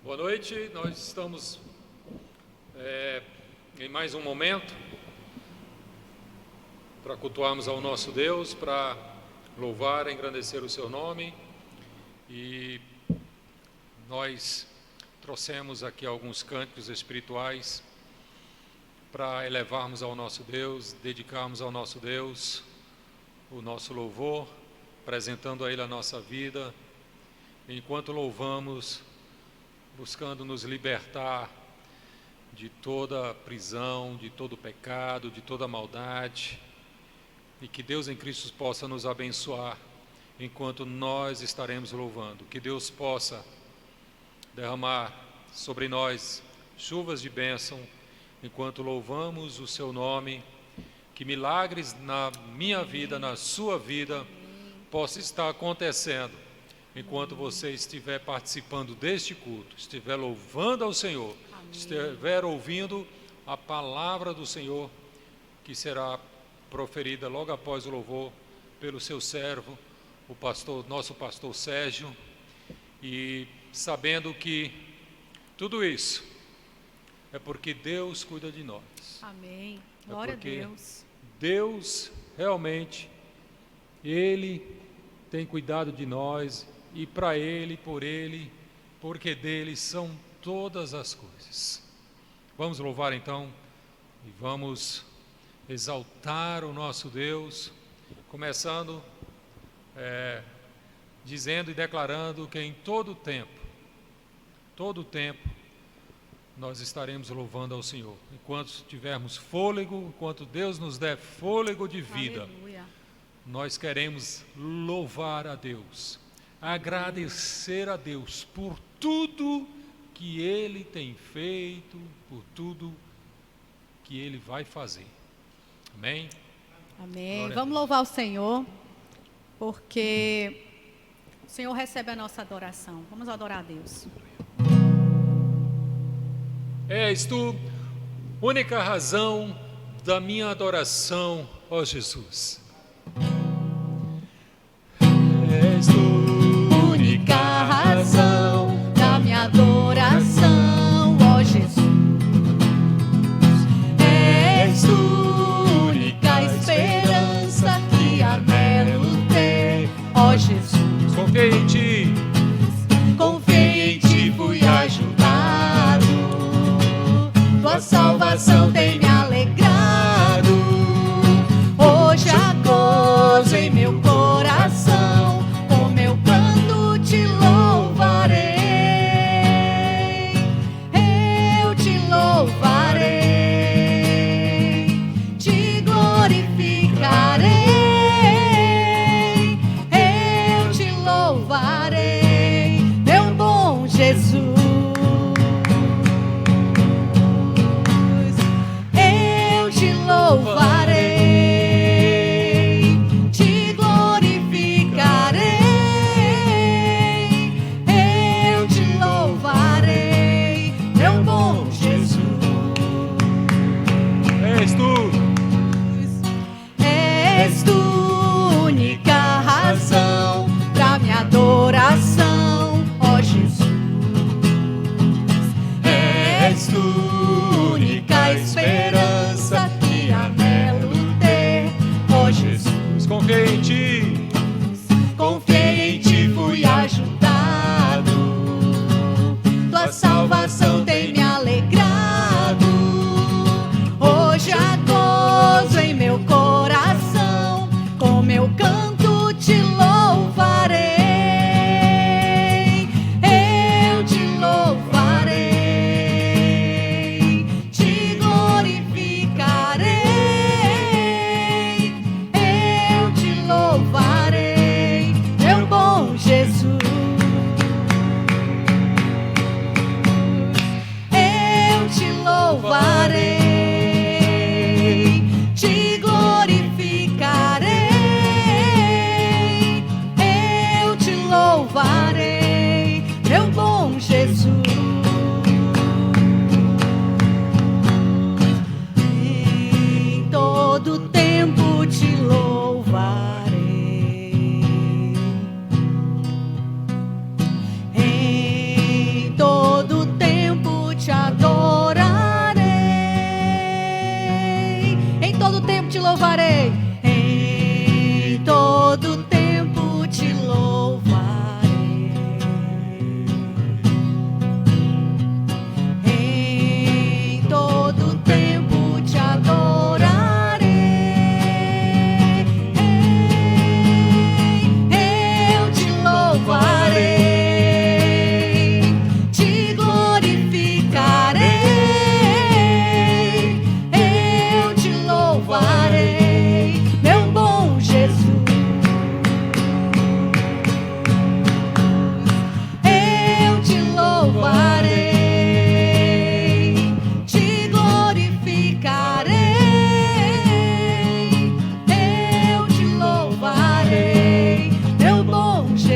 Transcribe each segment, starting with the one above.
Boa noite, nós estamos em mais um momento para cultuarmos ao nosso Deus, para louvar e engrandecer o seu nome, e nós trouxemos aqui alguns cânticos espirituais para elevarmos ao nosso Deus, dedicarmos ao nosso Deus o nosso louvor, apresentando a Ele a nossa vida, enquanto louvamos, buscando nos libertar de toda prisão, de todo pecado, de toda maldade, e que Deus em Cristo possa nos abençoar enquanto nós estaremos louvando, que Deus possa derramar sobre nós chuvas de bênção enquanto louvamos o seu nome, que milagres na minha vida, na sua vida, possa estar acontecendo enquanto você estiver participando deste culto, estiver louvando ao Senhor, Amém. Estiver ouvindo a palavra do Senhor, que será proferida logo após o louvor pelo seu servo, o pastor, nosso pastor Sérgio, e sabendo que tudo isso é porque Deus cuida de nós. Amém. Glória a Deus. Deus realmente, Ele tem cuidado de nós, e para Ele, por Ele, porque dele são todas as coisas. Vamos louvar então e vamos exaltar o nosso Deus, começando dizendo e declarando que em todo tempo, nós estaremos louvando ao Senhor. Enquanto tivermos fôlego, enquanto Deus nos der fôlego de vida, Aleluia. nós queremos louvar a Deus, agradecer a Deus por tudo que Ele tem feito, por tudo que Ele vai fazer. Amém? Amém. Glória a Vamos Deus. louvar o Senhor, porque o Senhor recebe a nossa adoração. Vamos adorar a Deus. És tu única razão da minha adoração, ó Jesus. És tu Única razão da minha adoração, ó Jesus. És tu única esperança que anelo ter, ó Jesus. Confiei em ti, Confiei em ti, fui ajudado. Tua salvação tem me alegrado. Hoje há gozo em meu coração. Com meu canto te louvarei. Eu te louvarei. Te glorificarei. Eu te louvarei.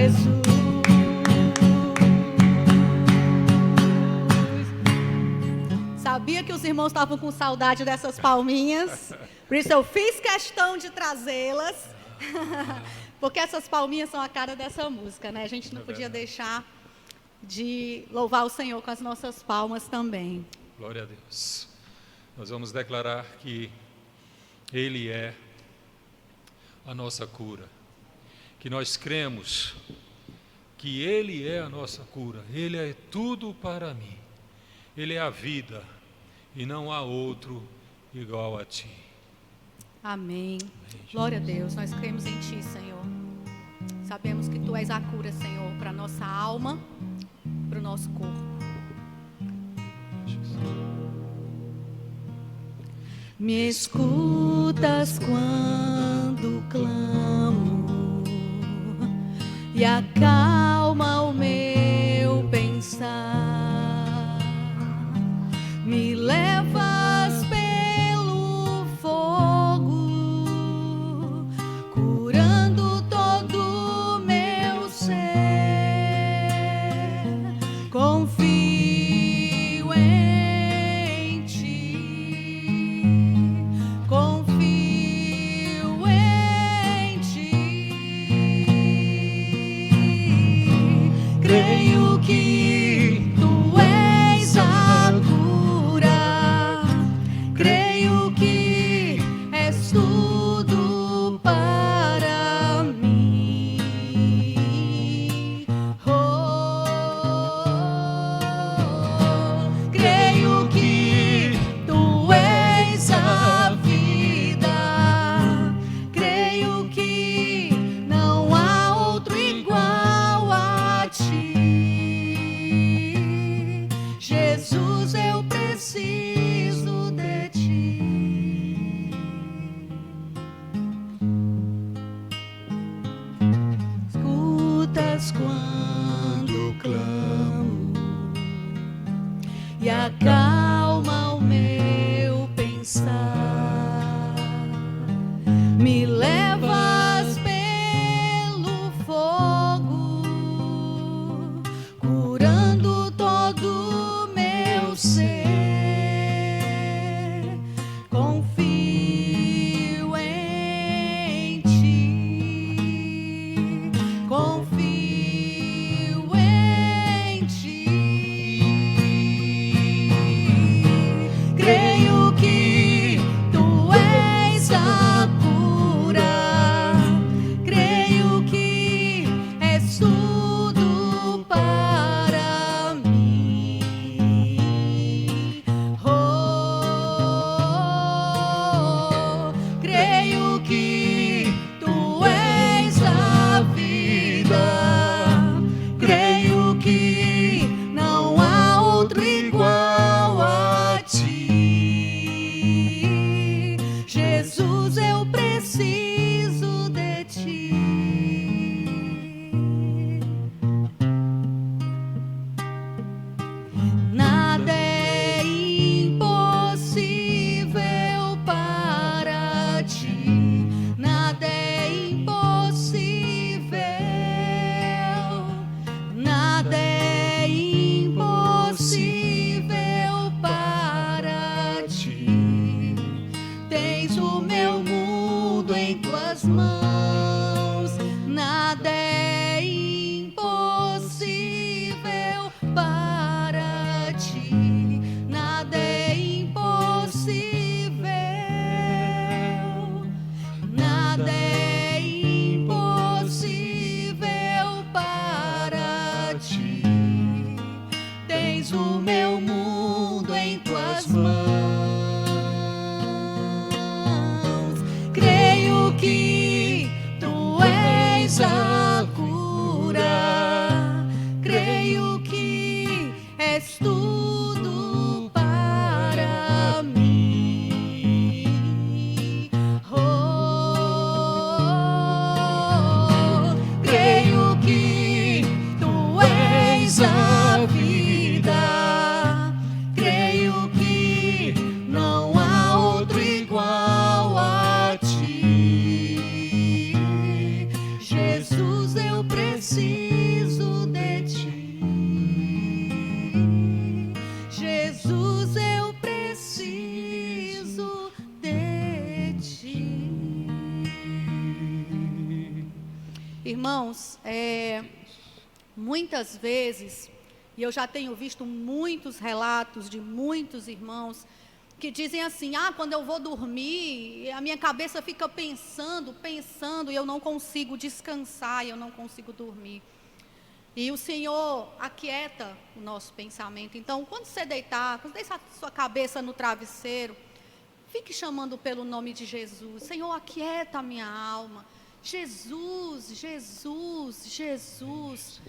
Jesus. Sabia que os irmãos estavam com saudade dessas palminhas, por isso eu fiz questão de trazê-las, porque essas palminhas são a cara dessa música, né? A gente não podia deixar de louvar o Senhor com as nossas palmas também. Glória a Deus. Nós vamos declarar que Ele é a nossa cura, que nós cremos que Ele é a nossa cura, Ele é tudo para mim, Ele é a vida e não há outro igual a Ti. Amém. Glória a Deus, nós cremos em Ti, Senhor. Sabemos que Tu és a cura, Senhor, para a nossa alma, para o nosso corpo. Me escutas quando clamo e acalma o meu pensar. Me levas pelo fogo, curando todo o meu ser. Confio em Ti, confio em Ti. Creio que Tu és a cura, creio que és tudo para mim. Creio que Tu és a vida, creio que não há outro igual a Ti. Jesus, eu preciso de Ti. Escutas quando clamo e acalma o meu pensar. Me levas pelo fogo, curando todo o meu ser. Confio em Ti, confio em Ti. Creio que Tu és a cura, creio que és tudo para mim. Creio que Tu és a vida, creio que não há outro igual a Ti. Jesus, eu preciso de Ti. preciso de ti. Jesus, eu preciso de ti. Irmãos, muitas vezes, e eu já tenho visto muitos relatos de muitos irmãos que dizem assim: quando eu vou dormir, a minha cabeça fica pensando, e eu não consigo descansar, eu não consigo dormir. E o Senhor aquieta o nosso pensamento. Então, quando você deitar, quando deixar a sua cabeça no travesseiro, fique chamando pelo nome de Jesus. Senhor, aquieta a minha alma. Jesus, Jesus, Jesus.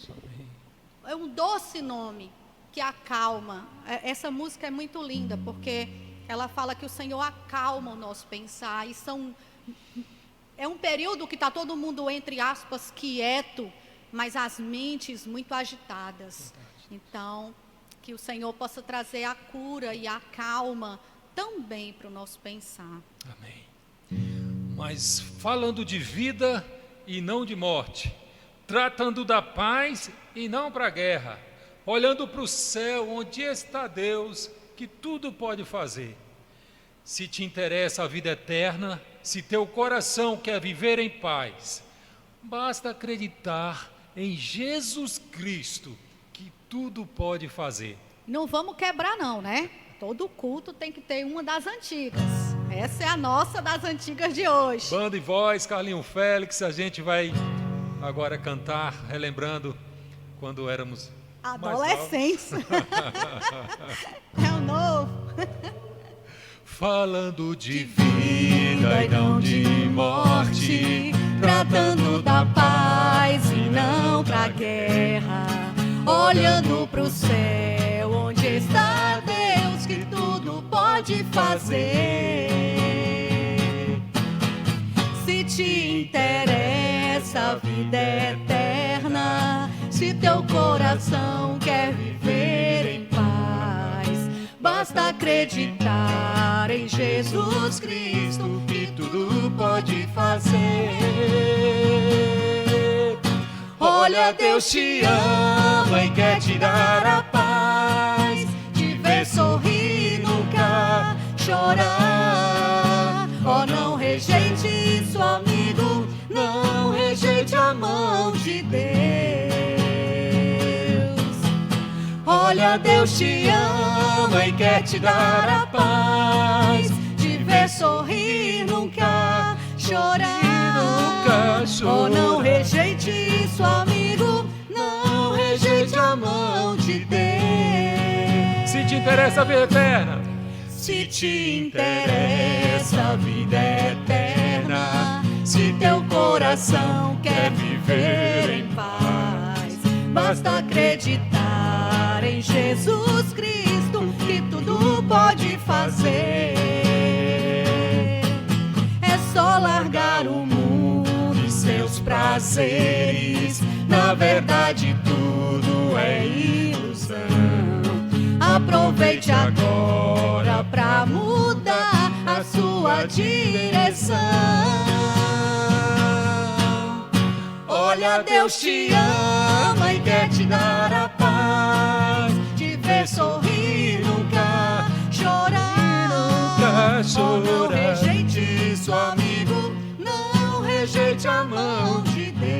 É um doce nome que acalma. Essa música é muito linda, porque ela fala que o Senhor acalma o nosso pensar. E é um período que está todo mundo, entre aspas, quieto, mas as mentes muito agitadas. Então, que o Senhor possa trazer a cura e a calma também para o nosso pensar. Amém. Mas falando de vida e não de morte, tratando da paz e não para a guerra, olhando para o céu onde está Deus, que tudo pode fazer. Se te interessa a vida eterna, se teu coração quer viver em paz, basta acreditar em Jesus Cristo, que tudo pode fazer. Não vamos quebrar não, né? Todo culto tem que ter uma das antigas. Essa é a nossa das antigas de hoje. Banda e voz, Carlinho Félix, a gente vai agora cantar, relembrando quando éramos adolescentes. É o novo. Falando de vida e não de morte, tratando da paz e não da guerra, olhando para o céu onde está Deus, que tudo pode fazer. Se te interessa a vida eterna, se teu coração quer viver em paz, basta acreditar em Jesus Cristo, que tudo pode fazer. Olha, Deus te ama e quer te dar a paz, te ver sorrir, nunca chorar. Oh, não rejeite isso, amigo, não rejeite a mão de Deus. Olha, Deus te ama e quer te dar a paz, te ver sorrir, nunca chorar. Oh, não rejeite isso, amigo, não rejeite a mão de Deus. Se te interessa a vida eterna, se te interessa a vida eterna, se teu coração quer viver em paz, basta acreditar em Jesus Cristo, que tudo pode fazer. É só largar o mundo e seus prazeres, na verdade tudo é ilusão. Aproveite agora pra mudar a sua direção. Olha, Deus te ama e quer te dar a paz, te ver sorrir, nunca chorar. Oh, não rejeite isso, amigo, não rejeite a mão de Deus.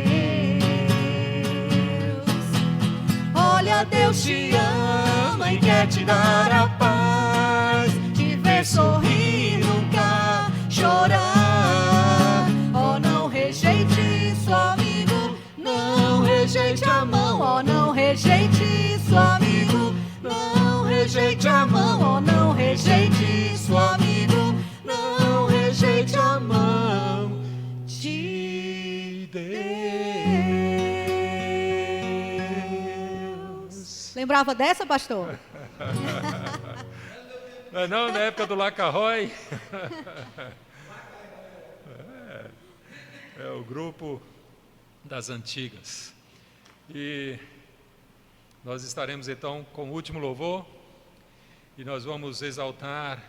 Olha, Deus te ama e quer te dar a paz, te ver sorrir, nunca chorar. Oh, não rejeite isso, amigo, não rejeite a mão. Oh, não rejeite isso, amigo, não rejeite a mão. Oh, não rejeite isso, amigo, não rejeite a mão de Deus. Lembrava dessa, pastor? Não, na época do Lacarroy. É o grupo das antigas. E nós estaremos então com o último louvor, e nós vamos exaltar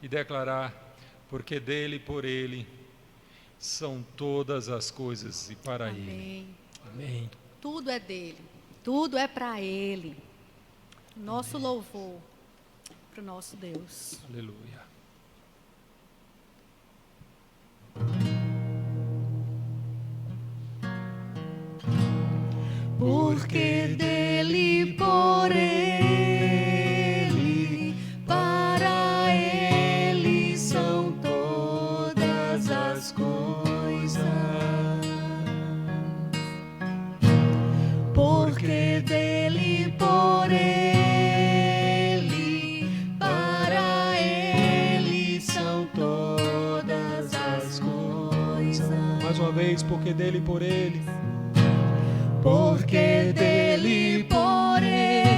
e declarar: porque dele, por ele, são todas as coisas, e para ele. Amém. Amém. tudo é dele, tudo é para ele. Nosso louvor para o nosso Deus. Aleluia. Porque dele, por ele, para ele são todas as coisas. Porque dele, por ele, para ele são todas as coisas. Mais uma vez, porque dele e por ele. Porque dele, por ele,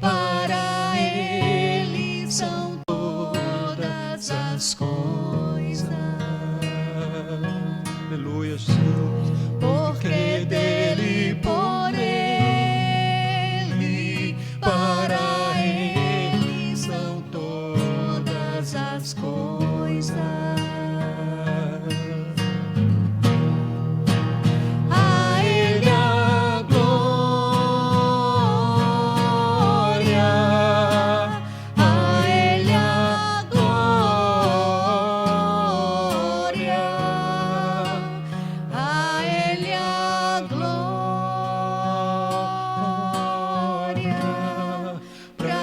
para ele são todas as coisas. Aleluia, Jesus. Porque dele, por ele, para ele são todas as coisas.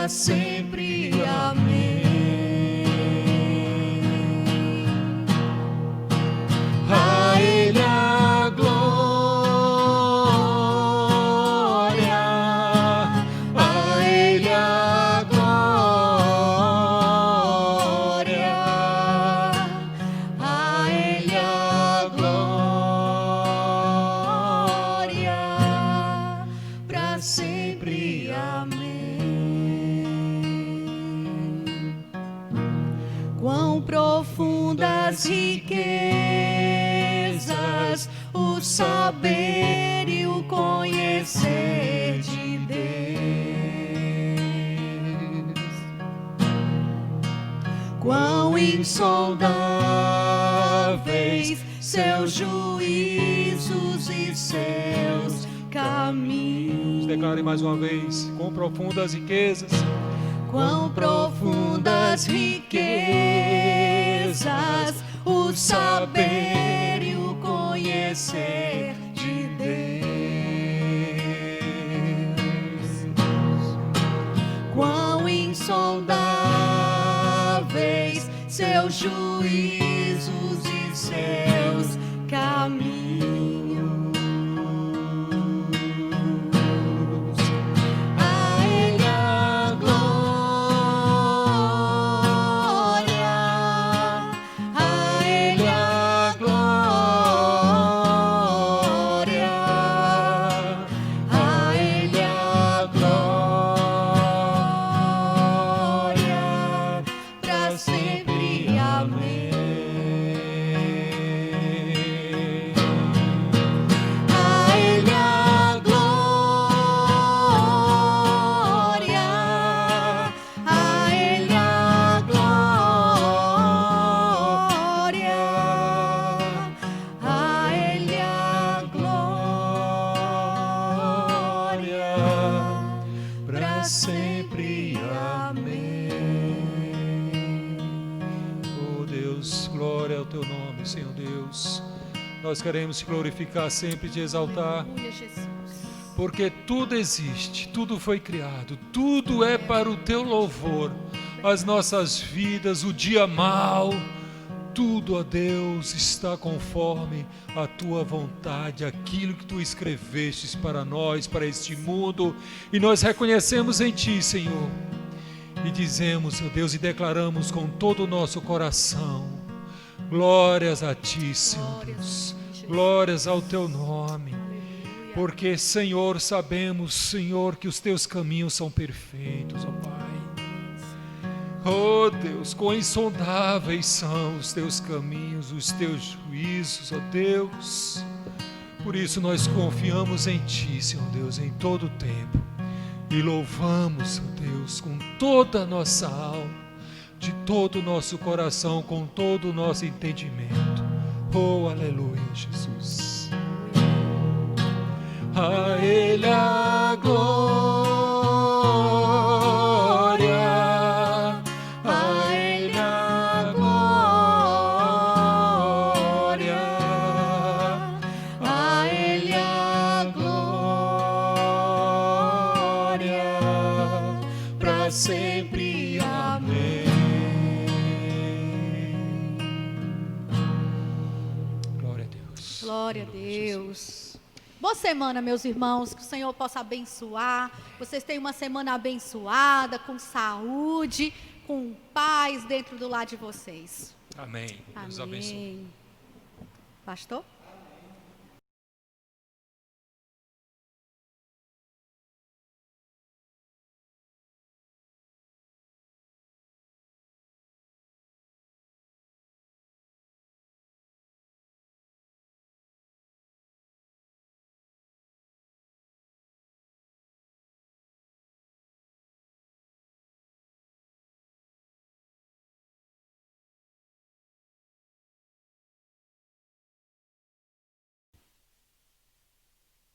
Sempre, amém. A Ele a glória, a Ele a glória, a Ele a glória, para sempre, amém. Quão profundas riquezas o saber e o conhecer de Deus. Quão insondáveis seus juízos e seus caminhos. Declare mais uma vez. Quão profundas riquezas. Quão profundas riquezas o saber e o conhecer de Deus. Quão insondáveis seus juízos e seus caminhos. Sempre, amém. Oh Deus, glória ao teu nome, Senhor Deus. Nós queremos te glorificar sempre, te exaltar. Aleluia, Jesus. Porque tudo existe, tudo foi criado, tudo é para o teu louvor. As nossas vidas, o dia mau, tudo, ó Deus, está conforme a tua vontade, aquilo que tu escrevestes para nós, para este mundo, e nós reconhecemos em ti, Senhor, e dizemos, ó Deus, e declaramos com todo o nosso coração: glórias a ti, Senhor Deus, glórias ao teu nome, porque, Senhor, sabemos, Senhor, que os teus caminhos são perfeitos, ó Pai. Oh Deus, quão insondáveis são os teus caminhos, os teus juízos, ó Deus. Por isso nós confiamos em ti, Senhor Deus, em todo o tempo, e louvamos, ó Deus, com toda a nossa alma, de todo o nosso coração, com todo o nosso entendimento. Oh, aleluia, Jesus. a Ele a glória, a Ele a glória, a Ele a glória, para sempre. Amém. Glória a Deus. Glória a Deus. Boa semana, meus irmãos, que o Senhor possa abençoar. Vocês tenham uma semana abençoada, com saúde, com paz dentro do lar de vocês. Amém. Deus abençoe. Amém. Pastor?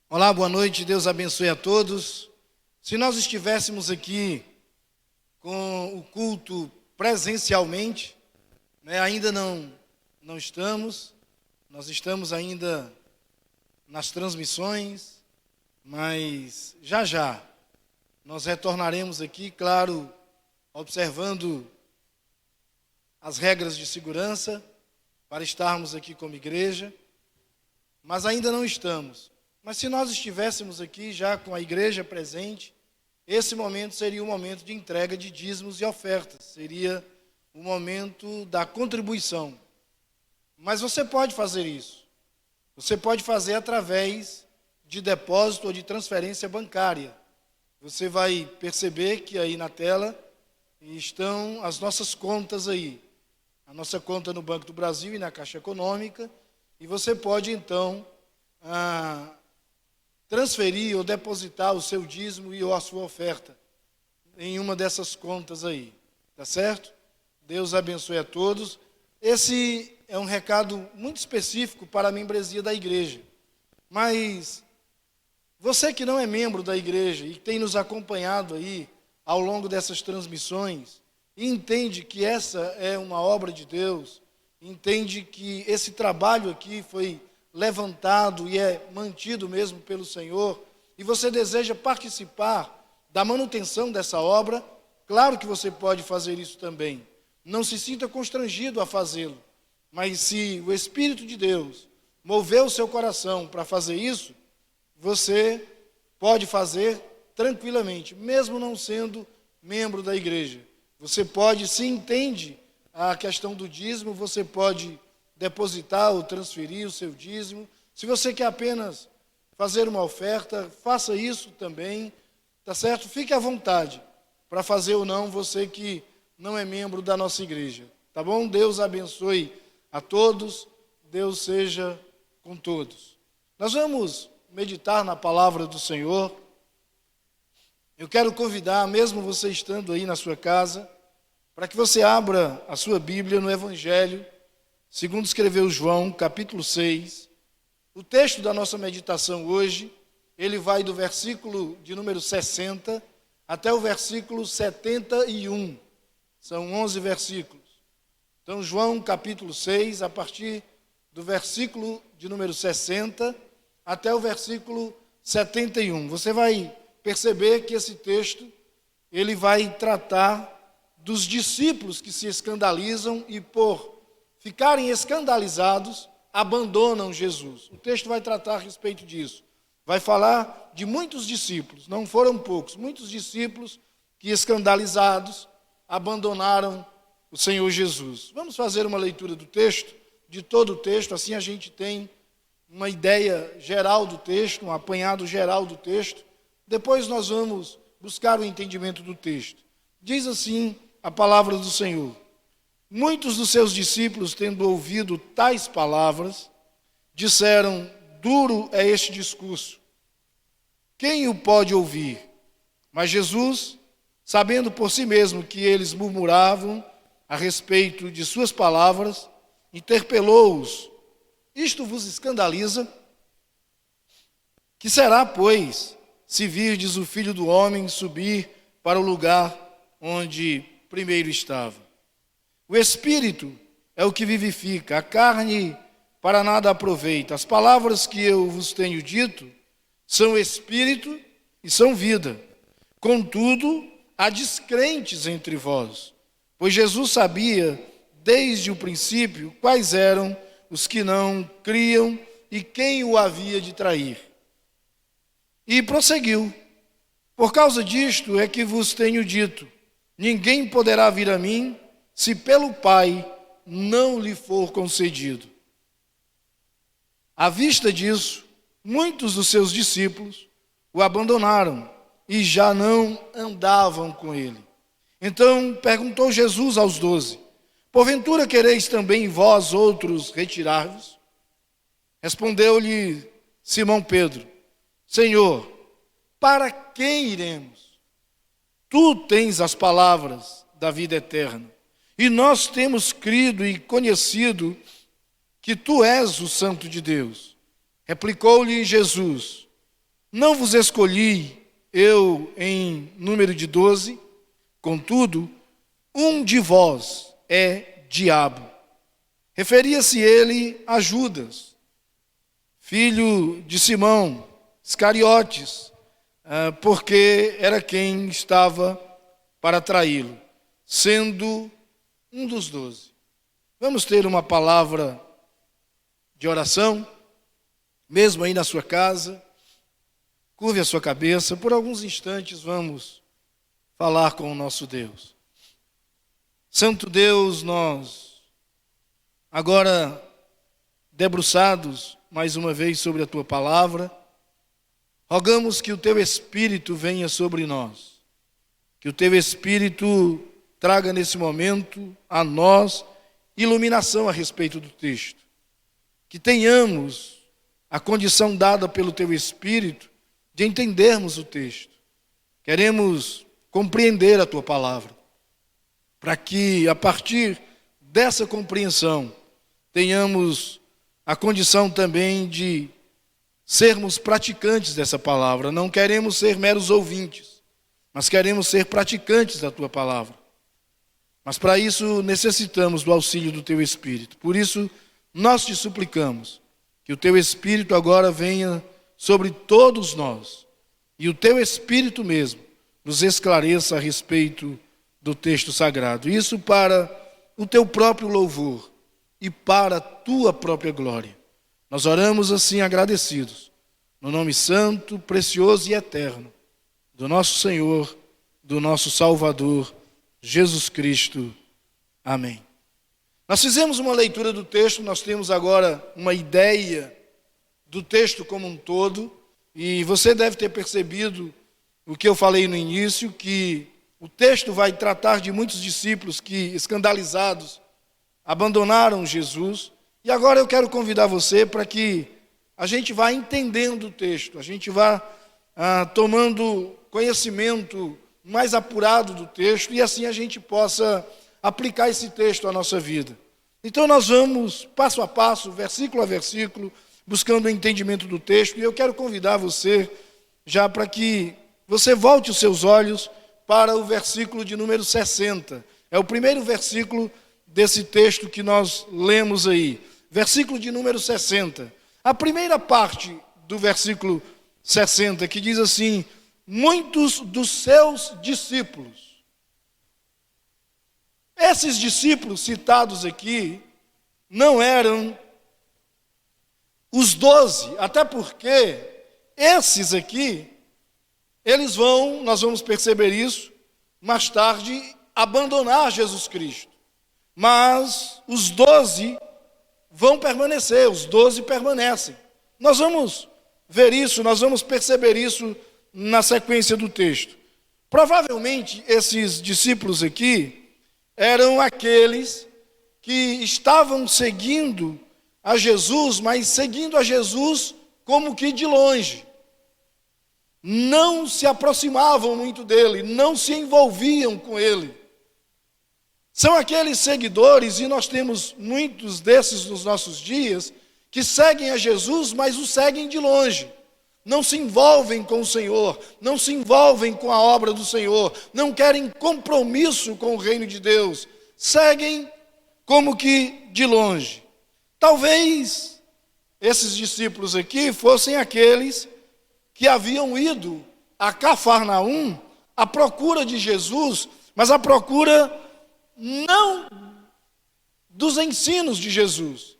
Olá, boa noite, Deus abençoe a todos. Se nós estivéssemos aqui com o culto presencialmente, ainda não estamos, nós estamos ainda nas transmissões, mas já nós retornaremos aqui, claro, observando as regras de segurança para estarmos aqui como igreja, mas ainda não estamos. Mas se nós estivéssemos aqui já com a igreja presente, esse momento seria o momento de entrega de dízimos e ofertas, seria o momento da contribuição. Mas você pode fazer isso. Você pode fazer através de depósito ou de transferência bancária. Você vai perceber que aí na tela estão as nossas contas aí. A nossa conta no Banco do Brasil e na Caixa Econômica. E você pode então transferir ou depositar o seu dízimo e a sua oferta em uma dessas contas aí, tá certo? Deus abençoe a todos. Esse é um recado muito específico para a membresia da igreja, mas você que não é membro da igreja e tem nos acompanhado aí ao longo dessas transmissões, e entende que essa é uma obra de Deus, entende que esse trabalho aqui foi levantado e é mantido mesmo pelo Senhor, e você deseja participar da manutenção dessa obra, claro que você pode fazer isso também. Não se sinta constrangido a fazê-lo, mas se o Espírito de Deus moveu o seu coração para fazer isso, você pode fazer tranquilamente, mesmo não sendo membro da igreja. Você pode, se entende a questão do dízimo, você pode depositar ou transferir o seu dízimo. Se você quer apenas fazer uma oferta, faça isso também, tá certo? Fique à vontade para fazer ou não, você que não é membro da nossa igreja, tá bom? Deus abençoe a todos, Deus seja com todos. Nós vamos meditar na palavra do Senhor. Eu quero convidar, mesmo você estando aí na sua casa, para que você abra a sua Bíblia no Evangelho, segundo escreveu João, capítulo 6. O texto da nossa meditação hoje, ele vai do versículo de número 60 até o versículo 71. São 11 versículos. Então, João, capítulo 6, a partir do versículo de número 60 até o versículo 71. Você vai perceber que esse texto, ele vai tratar dos discípulos que se escandalizam e por ficarem escandalizados, abandonam Jesus. O texto vai tratar a respeito disso. Vai falar de muitos discípulos, não foram poucos, muitos discípulos que escandalizados abandonaram o Senhor Jesus. Vamos fazer uma leitura do texto, de todo o texto, assim a gente tem uma ideia geral do texto, um apanhado geral do texto. Depois nós vamos buscar o entendimento do texto. Diz assim a palavra do Senhor: muitos dos seus discípulos, tendo ouvido tais palavras, disseram: duro é este discurso, quem o pode ouvir? Mas Jesus, sabendo por si mesmo que eles murmuravam a respeito de suas palavras, interpelou-os: isto vos escandaliza? Que será, pois, se virdes o Filho do Homem subir para o lugar onde primeiro estava? O Espírito é o que vivifica, a carne para nada aproveita. As palavras que eu vos tenho dito são Espírito e são vida. Contudo, há descrentes entre vós, pois Jesus sabia desde o princípio quais eram os que não criam e quem o havia de trair. E prosseguiu: por causa disto é que vos tenho dito, ninguém poderá vir a mim se pelo Pai não lhe for concedido. À vista disso, muitos dos seus discípulos o abandonaram e já não andavam com ele. Então perguntou Jesus aos 12: porventura quereis também vós outros retirar-vos? Respondeu-lhe Simão Pedro: Senhor, para quem iremos? Tu tens as palavras da vida eterna, e nós temos crido e conhecido que tu és o Santo de Deus. Replicou-lhe Jesus: não vos escolhi eu em número de 12? Contudo, um de vós é diabo. Referia-se ele a Judas, filho de Simão Iscariotes, porque era quem estava para traí-lo, sendo um dos 12. Vamos ter uma palavra de oração, mesmo aí na sua casa. Curve a sua cabeça, por alguns instantes vamos falar com o nosso Deus. Santo Deus, nós, agora debruçados mais uma vez sobre a Tua palavra, rogamos que o Teu Espírito venha sobre nós, que o Teu Espírito traga nesse momento a nós iluminação a respeito do texto, que tenhamos a condição dada pelo Teu Espírito de entendermos o texto. Queremos compreender a Tua palavra, para que a partir dessa compreensão tenhamos a condição também de sermos praticantes dessa palavra. Não queremos ser meros ouvintes, mas queremos ser praticantes da Tua palavra. Mas para isso necessitamos do auxílio do Teu Espírito. Por isso nós Te suplicamos que o Teu Espírito agora venha sobre todos nós e o Teu Espírito mesmo nos esclareça a respeito do texto sagrado. Isso para o Teu próprio louvor e para a Tua própria glória. Nós oramos assim agradecidos, no nome santo, precioso e eterno do nosso Senhor, do nosso Salvador, Jesus Cristo. Amém. Nós fizemos uma leitura do texto, nós temos agora uma ideia do texto como um todo, e você deve ter percebido o que eu falei no início, que o texto vai tratar de muitos discípulos que, escandalizados, abandonaram Jesus. E agora eu quero convidar você para que a gente vá entendendo o texto, a gente vá tomando conhecimento mais apurado do texto, e assim a gente possa aplicar esse texto à nossa vida. Então nós vamos, passo a passo, versículo a versículo, buscando o entendimento do texto, e eu quero convidar você já para que você volte os seus olhos para o versículo de número 60. É o primeiro versículo desse texto que nós lemos aí. Versículo de número 60. A primeira parte do versículo 60, que diz assim: muitos dos seus discípulos. Esses discípulos citados aqui não eram os 12, até porque esses aqui, nós vamos perceber isso mais tarde, abandonar Jesus Cristo. Mas os 12 vão permanecer, os 12 permanecem. Nós vamos ver isso, nós vamos perceber isso na sequência do texto. Provavelmente esses discípulos aqui eram aqueles que estavam seguindo a Jesus, mas seguindo a Jesus como que de longe. Não se aproximavam muito dele, não se envolviam com ele. São aqueles seguidores, e nós temos muitos desses nos nossos dias, que seguem a Jesus, mas o seguem de longe. não se envolvem com o Senhor, não se envolvem com a obra do Senhor, não querem compromisso com o reino de Deus, seguem como que de longe. Talvez esses discípulos aqui fossem aqueles que haviam ido a Cafarnaum à procura de Jesus, mas à procura não dos ensinos de Jesus,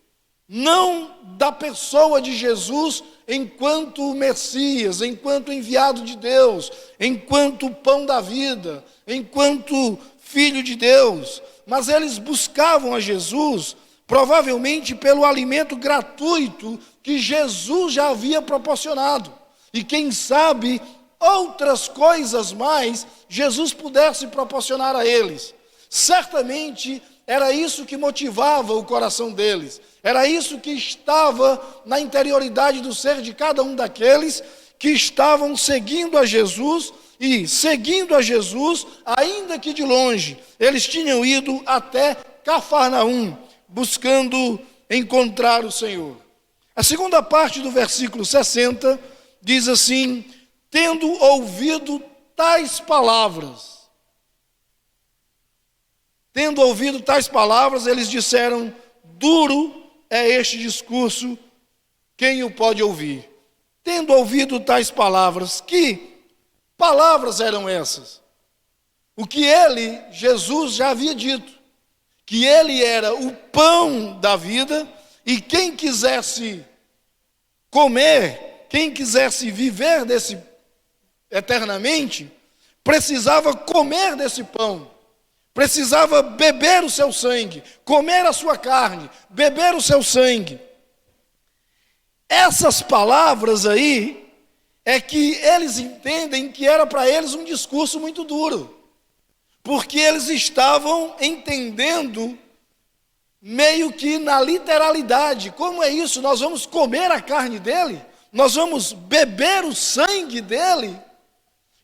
não da pessoa de Jesus enquanto Messias, enquanto enviado de Deus, enquanto pão da vida, enquanto filho de Deus, mas eles buscavam a Jesus provavelmente pelo alimento gratuito que Jesus já havia proporcionado. E quem sabe outras coisas mais Jesus pudesse proporcionar a eles. Certamente era isso que motivava o coração deles. Era isso que estava na interioridade do ser de cada um daqueles que estavam seguindo a Jesus. E seguindo a Jesus, ainda que de longe, eles tinham ido até Cafarnaum, buscando encontrar o Senhor. A segunda parte do versículo 60 diz assim: tendo ouvido tais palavras. Tendo ouvido tais palavras, eles disseram: duro é este discurso, quem o pode ouvir? Tendo ouvido tais palavras, que palavras eram essas? O que ele, Jesus, já havia dito, que ele era o pão da vida, e quem quisesse comer, quem quisesse viver desse eternamente, precisava comer desse pão, precisava beber o seu sangue, comer a sua carne, beber o seu sangue. Essas palavras aí é que eles entendem que era para eles um discurso muito duro, porque eles estavam entendendo meio que na literalidade. Como é isso? Nós vamos comer a carne dele? Nós vamos beber o sangue dele?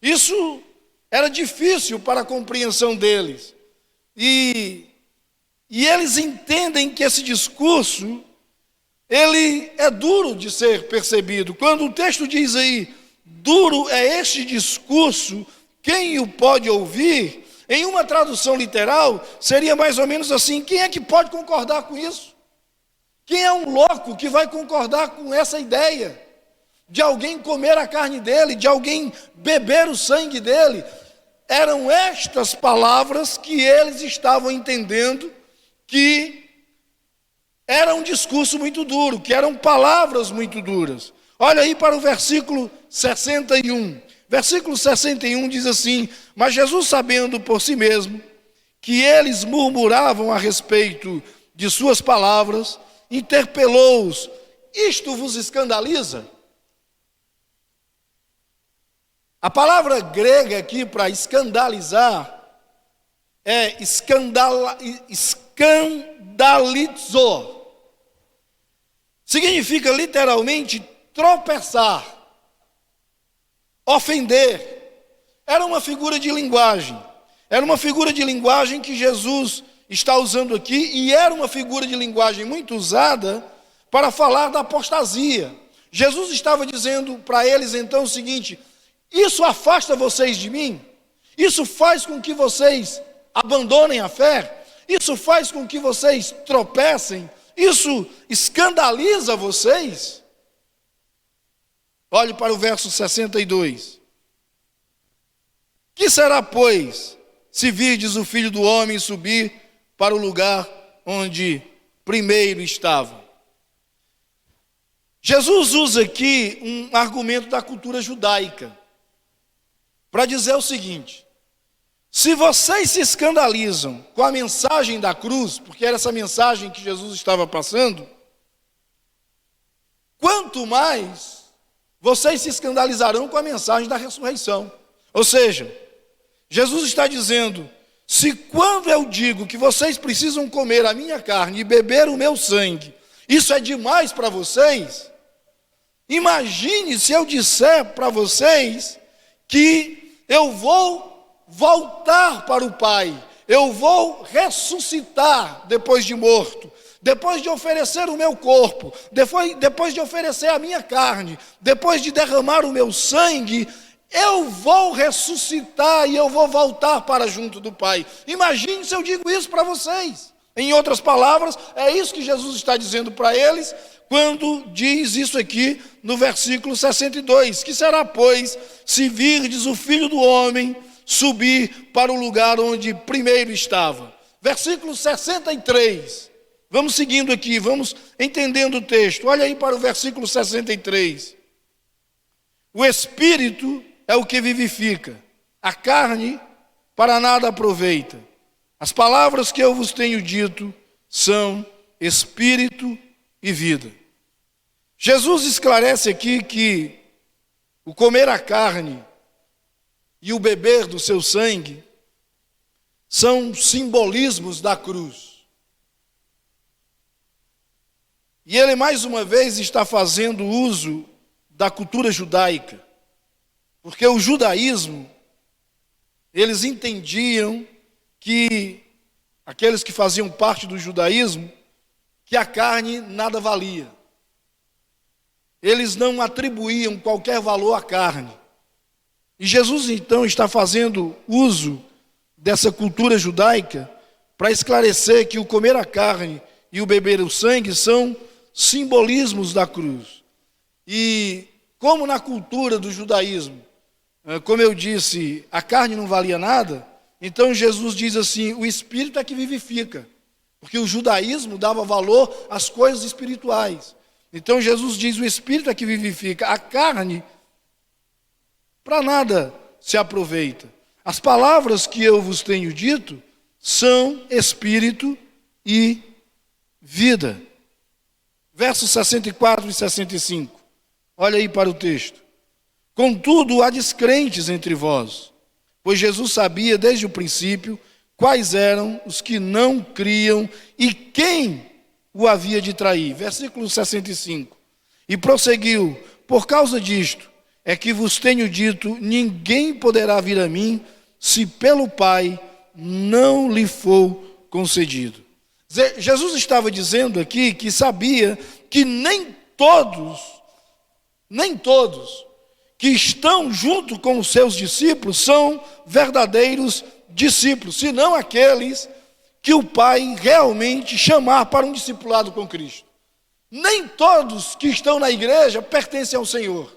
Isso era difícil para a compreensão deles. E eles entendem que esse discurso, ele é duro de ser percebido. Quando o texto diz aí, duro é este discurso, quem o pode ouvir? Em uma tradução literal, seria mais ou menos assim: quem é que pode concordar com isso? Quem é um louco que vai concordar com essa ideia de alguém comer a carne dele, de alguém beber o sangue dele? Eram estas palavras que eles estavam entendendo que era um discurso muito duro, que eram palavras muito duras. Olha aí para o versículo 61. Versículo 61 diz assim: mas Jesus, sabendo por si mesmo que eles murmuravam a respeito de suas palavras, interpelou-os: isto vos escandaliza? A palavra grega aqui para escandalizar é escandalizo. Significa literalmente tropeçar, ofender. Era uma figura de linguagem. Era uma figura de linguagem que Jesus está usando aqui, e era uma figura de linguagem muito usada para falar da apostasia. Jesus estava dizendo para eles então o seguinte: isso afasta vocês de mim? Isso faz com que vocês abandonem a fé? Isso faz com que vocês tropecem? Isso escandaliza vocês? Olhe para o verso 62. Que será, pois, se virdes o Filho do Homem subir para o lugar onde primeiro estava? Jesus usa aqui um argumento da cultura judaica para dizer o seguinte: se vocês se escandalizam com a mensagem da cruz, porque era essa mensagem que Jesus estava passando, quanto mais vocês se escandalizarão com a mensagem da ressurreição. Ou seja, Jesus está dizendo: se quando eu digo que vocês precisam comer a minha carne e beber o meu sangue, isso é demais para vocês, imagine se eu disser para vocês que eu vou voltar para o Pai, eu vou ressuscitar depois de morto, depois de oferecer o meu corpo, depois de oferecer a minha carne, depois de derramar o meu sangue, eu vou ressuscitar e eu vou voltar para junto do Pai. Imagine se eu digo isso para vocês. Em outras palavras, é isso que Jesus está dizendo para eles, quando diz isso aqui no versículo 62. Que será, pois, se virdes o Filho do Homem subir para o lugar onde primeiro estava? Versículo 63. Vamos seguindo aqui, vamos entendendo o texto. Olha aí para o versículo 63. O Espírito é o que vivifica, a carne para nada aproveita. As palavras que eu vos tenho dito são Espírito e vida. Jesus esclarece aqui que o comer a carne e o beber do seu sangue são simbolismos da cruz. E ele mais uma vez está fazendo uso da cultura judaica, porque o judaísmo, eles entendiam que aqueles que faziam parte do judaísmo, que a carne nada valia. Eles não atribuíam qualquer valor à carne. E Jesus então está fazendo uso dessa cultura judaica para esclarecer que o comer a carne e o beber o sangue são simbolismos da cruz. E como na cultura do judaísmo, como eu disse, a carne não valia nada, então Jesus diz assim, o Espírito é que vivifica, porque o judaísmo dava valor às coisas espirituais. Então Jesus diz, o Espírito é que vivifica, a carne para nada se aproveita. As palavras que eu vos tenho dito são Espírito e vida. Versos 64 e 65. Olha aí para o texto. Contudo, há descrentes entre vós, pois Jesus sabia desde o princípio quais eram os que não criam e quem o havia de trair. Versículo 65. E prosseguiu, por causa disto, é que vos tenho dito, ninguém poderá vir a mim, se pelo Pai não lhe for concedido. Jesus estava dizendo aqui que sabia que nem todos que estão junto com os seus discípulos são verdadeiros discípulos, senão aqueles que o Pai realmente chamar para um discipulado com Cristo. Nem todos que estão na igreja pertencem ao Senhor.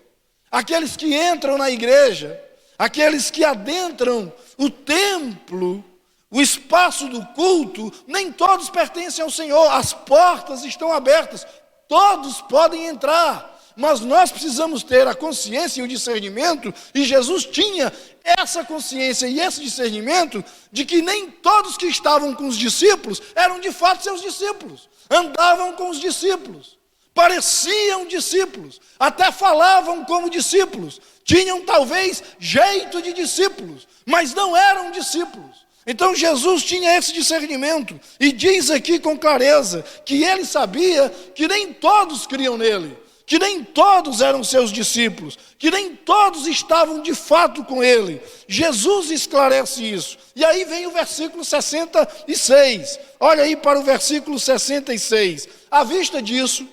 Aqueles que entram na igreja, aqueles que adentram o templo, o espaço do culto, nem todos pertencem ao Senhor. As portas estão abertas, todos podem entrar. Mas nós precisamos ter a consciência e o discernimento, e Jesus tinha essa consciência e esse discernimento, de que nem todos que estavam com os discípulos eram de fato seus discípulos, andavam com os discípulos, pareciam discípulos, até falavam como discípulos, tinham talvez jeito de discípulos, mas não eram discípulos. Então Jesus tinha esse discernimento, e diz aqui com clareza, que ele sabia que nem todos criam nele, que nem todos eram seus discípulos, que nem todos estavam de fato com ele. Jesus esclarece isso. E aí vem o versículo 66. Olha aí para o versículo 66. À vista disso,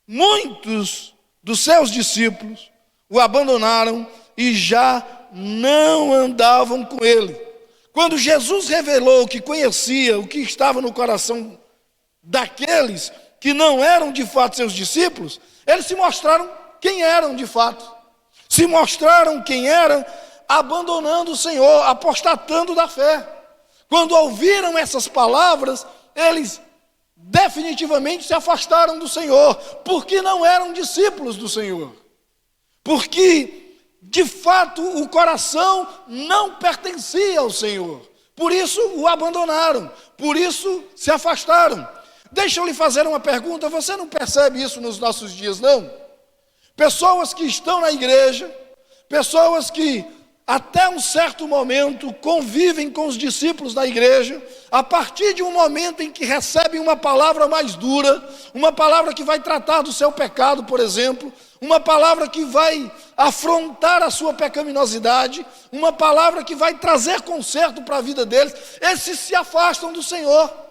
muitos dos seus discípulos o abandonaram e já não andavam com ele. Quando Jesus revelou que conhecia o que estava no coração daqueles que não eram de fato seus discípulos, eles se mostraram quem eram de fato. Se mostraram quem eram, abandonando o Senhor, apostatando da fé. Quando ouviram essas palavras, eles definitivamente se afastaram do Senhor, porque não eram discípulos do Senhor. Porque, de fato, o coração não pertencia ao Senhor. Por isso o abandonaram, por isso se afastaram. Deixa eu lhe fazer uma pergunta, você não percebe isso nos nossos dias, não? Pessoas que estão na igreja, pessoas que até um certo momento convivem com os discípulos da igreja, a partir de um momento em que recebem uma palavra mais dura, uma palavra que vai tratar do seu pecado, por exemplo, uma palavra que vai afrontar a sua pecaminosidade, uma palavra que vai trazer conserto para a vida deles, esses se afastam do Senhor.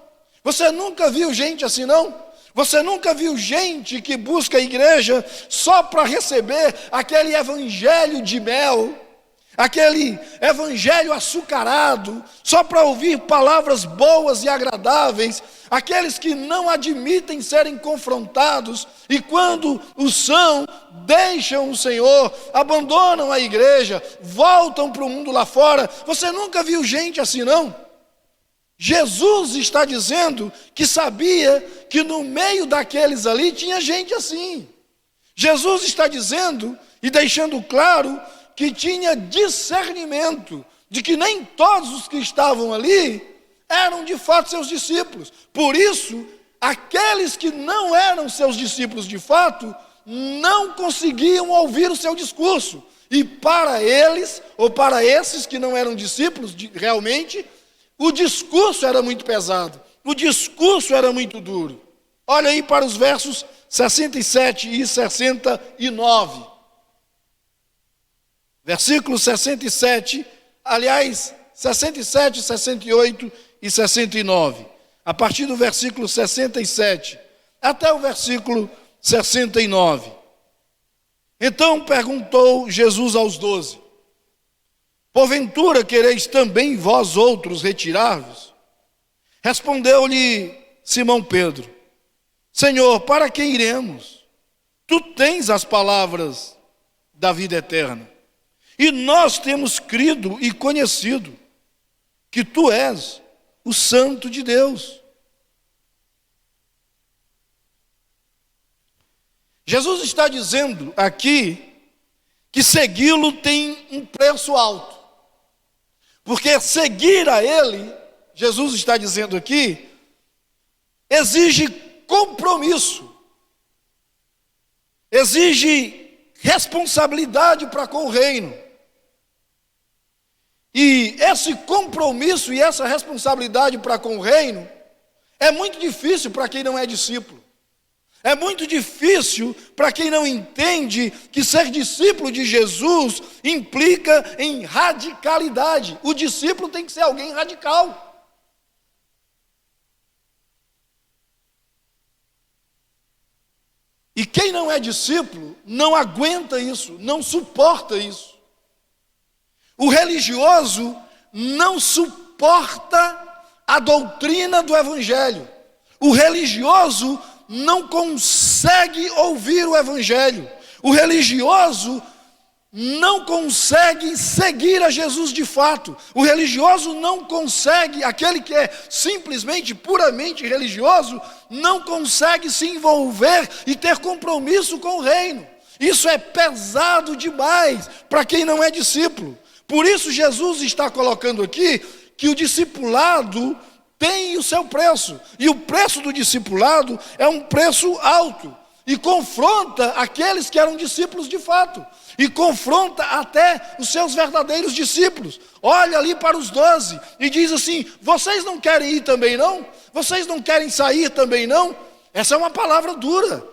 Você nunca viu gente assim, não? Você nunca viu gente que busca a igreja só para receber aquele evangelho de mel, aquele evangelho açucarado, só para ouvir palavras boas e agradáveis, aqueles que não admitem serem confrontados e quando o são, deixam o Senhor, abandonam a igreja, voltam para o mundo lá fora. Você nunca viu gente assim, não? Jesus está dizendo que sabia que no meio daqueles ali tinha gente assim. Jesus está dizendo e deixando claro que tinha discernimento de que nem todos os que estavam ali eram de fato seus discípulos. Por isso, aqueles que não eram seus discípulos de fato, não conseguiam ouvir o seu discurso. E para eles, ou para esses que não eram discípulos realmente, o discurso era muito pesado, o discurso era muito duro. Olha aí para os versos 67 e 69. Versículos 67, aliás, 67, 68 e 69. A partir do versículo 67 até o versículo 69. Então perguntou Jesus aos 12: porventura quereis também vós outros retirar-vos? Respondeu-lhe Simão Pedro: Senhor, para que iremos? Tu tens as palavras da vida eterna. E nós temos crido e conhecido que tu és o Santo de Deus. Jesus está dizendo aqui que segui-lo tem um preço alto. Porque seguir a Ele, Jesus está dizendo aqui, exige compromisso, exige responsabilidade para com o reino. E esse compromisso e essa responsabilidade para com o reino é muito difícil para quem não é discípulo. É muito difícil para quem não entende que ser discípulo de Jesus implica em radicalidade. O discípulo tem que ser alguém radical. E quem não é discípulo não aguenta isso, não suporta isso. O religioso não suporta a doutrina do evangelho. O religioso não consegue ouvir o evangelho. O religioso não consegue seguir a Jesus de fato. O religioso não consegue, aquele que é simplesmente, puramente religioso, não consegue se envolver e ter compromisso com o reino. Isso é pesado demais para quem não é discípulo. Por isso Jesus está colocando aqui que o discipulado tem o seu preço. E o preço do discipulado é um preço alto. E confronta aqueles que eram discípulos de fato. E confronta até os seus verdadeiros discípulos. Olha ali para os 12 e diz assim: vocês não querem ir também não? Vocês não querem sair também não? Essa é uma palavra dura.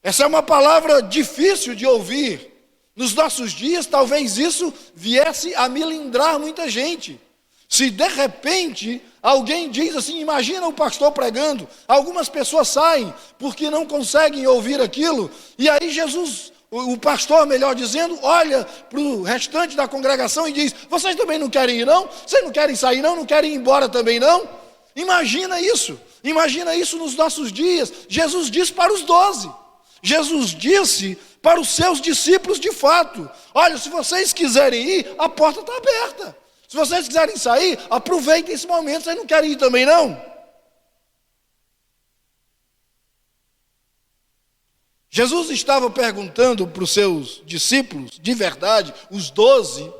Essa é uma palavra difícil de ouvir. Nos nossos dias, talvez isso viesse a melindrar muita gente. Se de repente alguém diz assim, imagina o pastor pregando, algumas pessoas saem porque não conseguem ouvir aquilo, e aí Jesus, o pastor, melhor dizendo, olha para o restante da congregação e diz: vocês também não querem ir não? Vocês não querem sair não? Não querem ir embora também não? Imagina isso nos nossos dias. Jesus disse para os 12, Jesus disse para os seus discípulos de fato: olha, se vocês quiserem ir, a porta está aberta. Se vocês quiserem sair, aproveitem esse momento. Vocês não querem ir também não? Jesus estava perguntando para os seus discípulos, de verdade, os 12,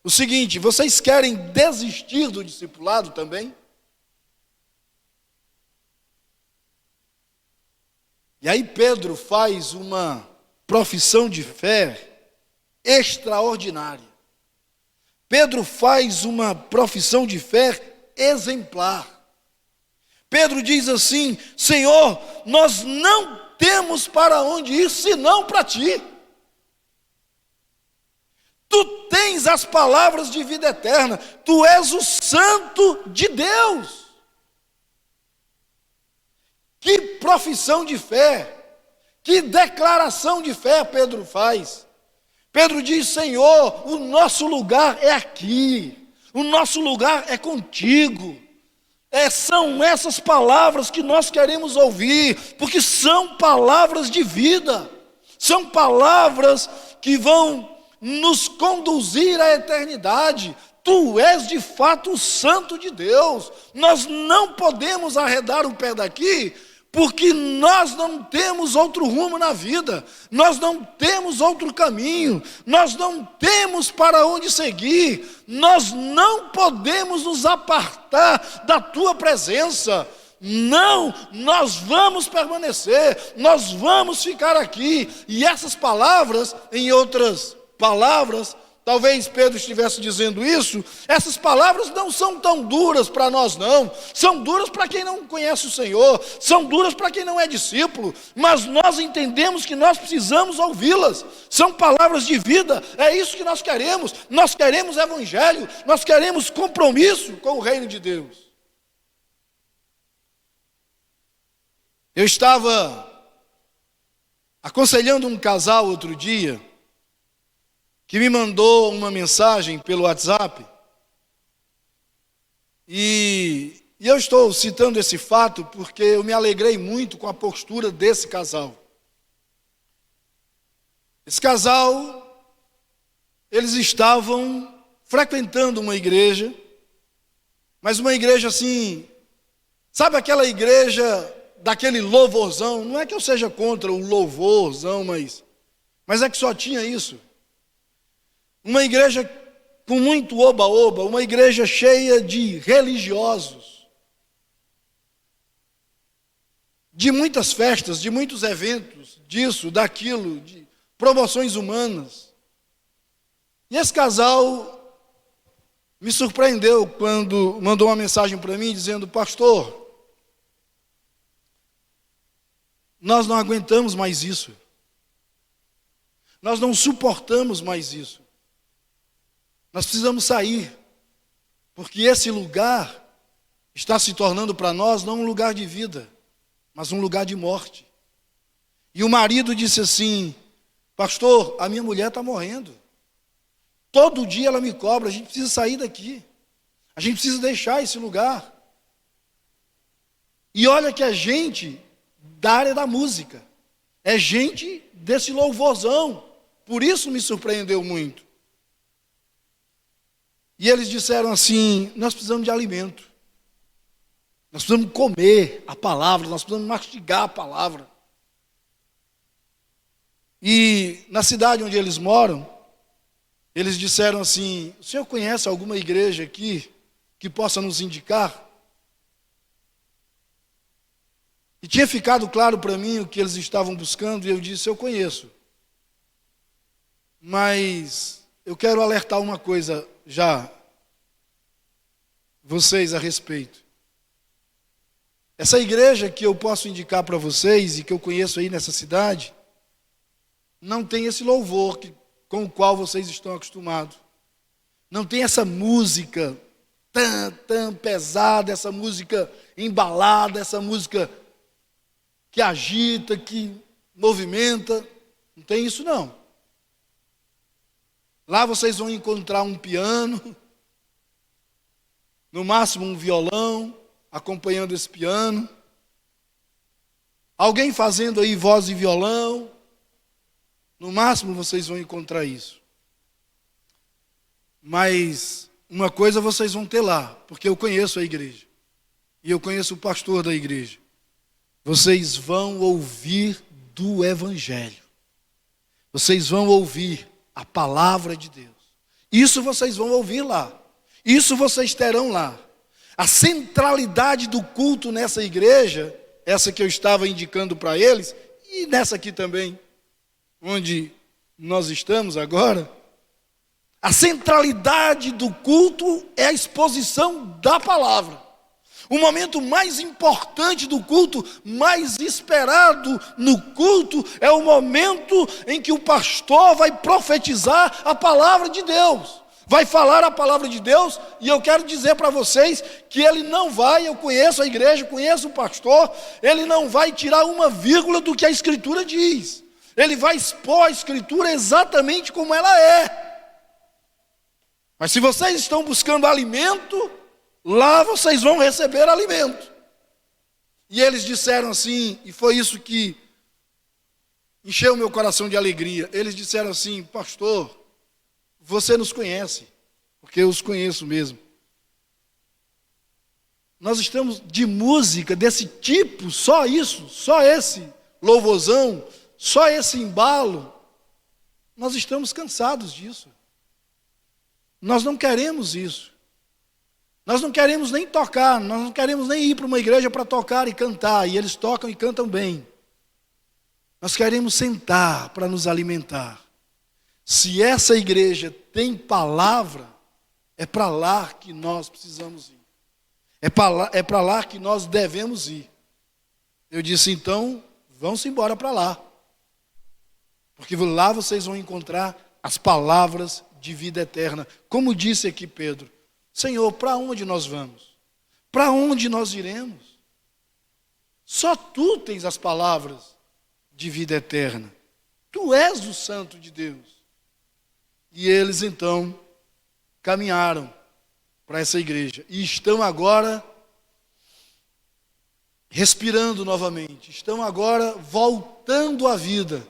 o seguinte: vocês querem desistir do discipulado também? E aí Pedro faz uma profissão de fé extraordinária. Pedro faz uma profissão de fé exemplar. Pedro diz assim: Senhor, nós não temos para onde ir senão para ti. Tu tens as palavras de vida eterna, tu és o Santo de Deus. Que profissão de fé, que declaração de fé Pedro faz. Pedro diz: Senhor, o nosso lugar é aqui, o nosso lugar é contigo. São essas palavras que nós queremos ouvir, porque são palavras de vida, são palavras que vão nos conduzir à eternidade. Tu és de fato o Santo de Deus. Nós não podemos arredar o pé daqui, porque nós não temos outro rumo na vida, nós não temos outro caminho, nós não temos para onde seguir, nós não podemos nos apartar da tua presença. Não, nós vamos permanecer, nós vamos ficar aqui. E essas palavras, em outras palavras, talvez Pedro estivesse dizendo isso, essas palavras não são tão duras para nós não, são duras para quem não conhece o Senhor, são duras para quem não é discípulo, mas nós entendemos que nós precisamos ouvi-las, são palavras de vida, é isso que nós queremos evangelho, nós queremos compromisso com o reino de Deus. Eu estava aconselhando um casal outro dia, que me mandou uma mensagem pelo WhatsApp, e eu estou citando esse fato porque eu me alegrei muito com a postura desse casal. Esse casal, eles estavam frequentando uma igreja, mas uma igreja assim, sabe aquela igreja daquele louvorzão? Não é que eu seja contra o louvorzão, mas é que só tinha isso. Uma igreja com muito oba-oba, uma igreja cheia de religiosos, de muitas festas, de muitos eventos, disso, daquilo, de promoções humanas. E esse casal me surpreendeu quando mandou uma mensagem para mim dizendo: pastor, nós não aguentamos mais isso, nós não suportamos mais isso. Nós precisamos sair, porque esse lugar está se tornando para nós não um lugar de vida, mas um lugar de morte. E o marido disse assim: pastor, a minha mulher está morrendo. Todo dia ela me cobra, a gente precisa sair daqui. A gente precisa deixar esse lugar. E olha que é gente da área da música, é gente desse louvorzão, por isso me surpreendeu muito. E eles disseram assim: nós precisamos de alimento, nós precisamos comer a palavra, nós precisamos mastigar a palavra. E na cidade onde eles moram, eles disseram assim: o senhor conhece alguma igreja aqui que possa nos indicar? E tinha ficado claro para mim o que eles estavam buscando, e eu disse: eu conheço, mas eu quero alertar uma coisa já vocês a respeito. Essa igreja que eu posso indicar para vocês e que eu conheço aí nessa cidade, não tem esse louvor com o qual vocês estão acostumados. Não tem essa música tão pesada, essa música embalada, essa música que agita, que movimenta. Não tem isso não. Lá vocês vão encontrar um piano, no máximo um violão, acompanhando esse piano. Alguém fazendo aí voz e violão. No máximo vocês vão encontrar isso. Mas uma coisa vocês vão ter lá, porque eu conheço a igreja. E eu conheço o pastor da igreja. Vocês vão ouvir do Evangelho. Vocês vão ouvir a palavra de Deus. Isso vocês vão ouvir lá. Isso vocês terão lá. A centralidade do culto nessa igreja, essa que eu estava indicando para eles, e nessa aqui também, onde nós estamos agora, a centralidade do culto é a exposição da palavra. O momento mais importante do culto, mais esperado no culto, é o momento em que o pastor vai profetizar a palavra de Deus. vai falar a palavra de Deus, e eu quero dizer para vocês que ele não vai, eu conheço a igreja, conheço o pastor, ele não vai tirar uma vírgula do que a Escritura diz. Ele vai expor a Escritura exatamente como ela é. Mas se vocês estão buscando alimento, lá vocês vão receber alimento. E eles disseram assim, e foi isso que encheu meu coração de alegria. Eles disseram assim: pastor, você nos conhece, porque eu os conheço mesmo. Nós estamos de música desse tipo, só isso, só esse louvorzão, só esse embalo. Nós estamos cansados disso. Nós não queremos isso. Nós não queremos nem tocar, nós não queremos nem ir para uma igreja para tocar e cantar, e eles tocam e cantam bem. Nós queremos sentar para nos alimentar. Se essa igreja tem palavra, é para lá que nós precisamos ir. É para lá que nós devemos ir. Eu disse, então, vão-se embora para lá. Porque lá vocês vão encontrar as palavras de vida eterna. Como disse aqui Pedro: Senhor, para onde nós vamos? Para onde nós iremos? Só Tu tens as palavras de vida eterna. Tu és o Santo de Deus. E eles então caminharam para essa igreja e estão agora respirando novamente, estão agora voltando à vida,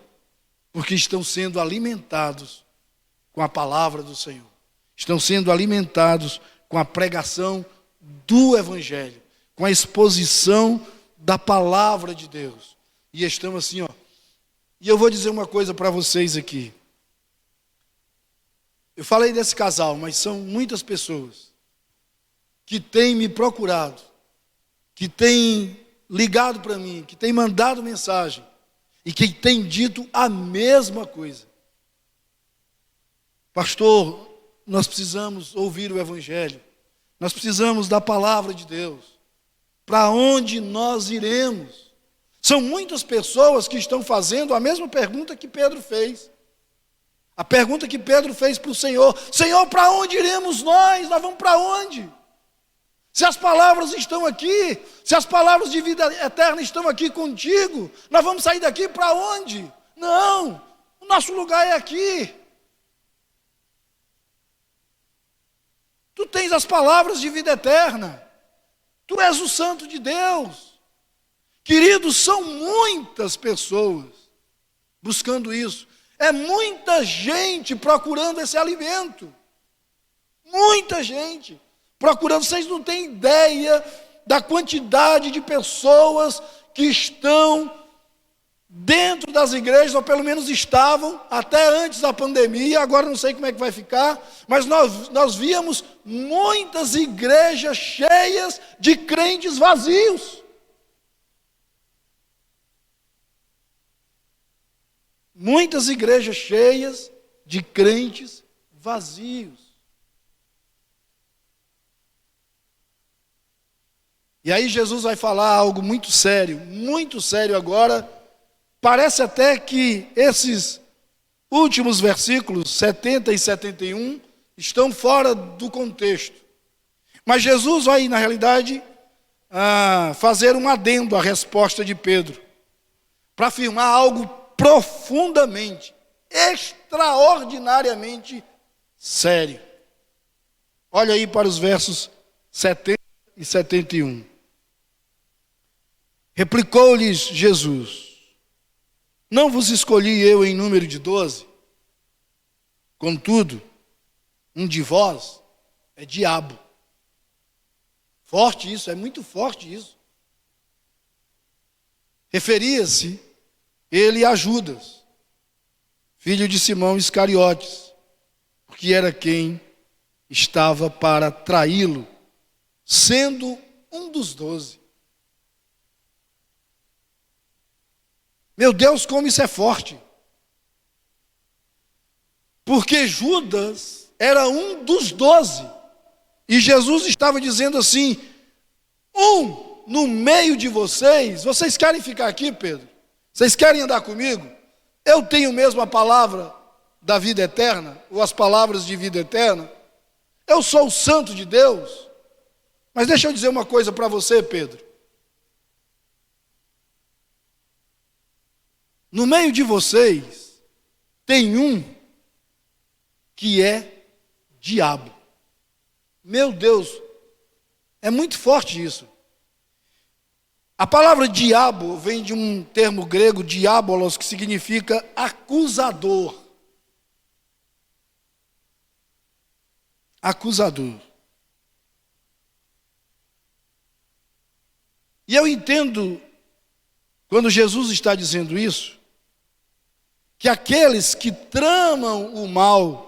porque estão sendo alimentados com a palavra do Senhor, estão sendo alimentados com a pregação do Evangelho, com a exposição da palavra de Deus. E estão assim, ó. E eu vou dizer uma coisa para vocês aqui. Eu falei desse casal, mas são muitas pessoas que têm me procurado, que têm ligado para mim, que têm mandado mensagem e que têm dito a mesma coisa. Pastor, nós precisamos ouvir o Evangelho, nós precisamos da palavra de Deus. Para onde nós iremos? São muitas pessoas que estão fazendo a mesma pergunta que Pedro fez. A pergunta que Pedro fez para o Senhor: Senhor, para onde iremos nós? Nós vamos para onde? Se as palavras estão aqui, se as palavras de vida eterna estão aqui contigo, nós vamos sair daqui para onde? Não, o nosso lugar é aqui. Tu tens as palavras de vida eterna. Tu és o Santo de Deus. Queridos, são muitas pessoas buscando isso. É muita gente procurando esse alimento. Muita gente procurando. Vocês não têm ideia da quantidade de pessoas que estão dentro das igrejas, ou pelo menos estavam até antes da pandemia. Agora não sei como é que vai ficar, mas nós víamos muitas igrejas cheias de crentes vazios. Muitas igrejas cheias de crentes vazios. E aí Jesus vai falar algo muito sério agora. Parece até que esses últimos versículos, 70 e 71, estão fora do contexto. Mas Jesus vai, na realidade, fazer um adendo à resposta de Pedro, para afirmar algo profundamente, extraordinariamente sério. Olha aí para os versos 70 e 71. Replicou-lhes Jesus: não vos escolhi eu em número de 12? Contudo, um de vós é diabo. Forte isso, é muito forte isso. Referia-se ele a Judas, filho de Simão Iscariotes, porque era quem estava para traí-lo, sendo um dos 12. Meu Deus, como isso é forte. Porque Judas era um dos 12. E Jesus estava dizendo assim: um no meio de vocês. Vocês querem ficar aqui, Pedro? Vocês querem andar comigo? Eu tenho mesmo a palavra da vida eterna, ou as palavras de vida eterna. Eu sou o santo de Deus. Mas deixa eu dizer uma coisa para você, Pedro. No meio de vocês, tem um que é diabo. Meu Deus, é muito forte isso. A palavra diabo vem de um termo grego, diabolos, que significa acusador. Acusador. E eu entendo, quando Jesus está dizendo isso, que aqueles que tramam o mal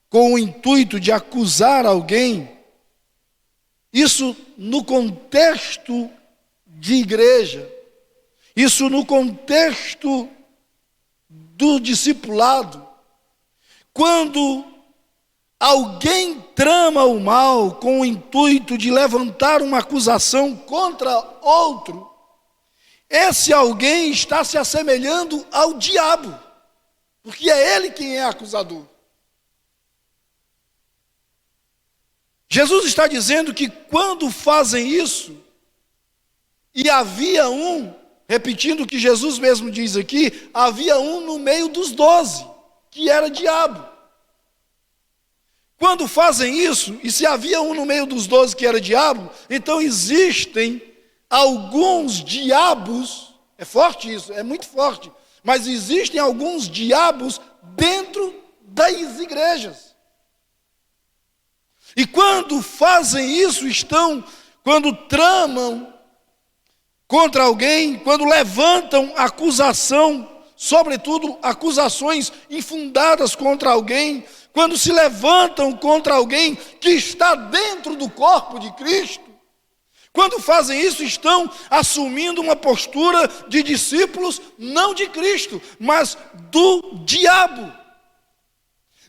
com o intuito de acusar alguém, isso no contexto de igreja, isso no contexto do discipulado, quando alguém trama o mal com o intuito de levantar uma acusação contra outro, esse alguém está se assemelhando ao diabo, porque é ele quem é acusador. Jesus está dizendo que quando fazem isso, e havia um, repetindo o que Jesus mesmo diz aqui, havia um no meio dos 12, que era diabo. Quando fazem isso, e se havia um no meio dos 12 que era diabo, então existem alguns diabos, é forte isso, é muito forte, mas existem alguns diabos dentro das igrejas. E quando fazem isso, quando tramam contra alguém, quando levantam acusação, sobretudo acusações infundadas contra alguém, quando se levantam contra alguém que está dentro do corpo de Cristo, quando fazem isso, estão assumindo uma postura de discípulos, não de Cristo, mas do diabo.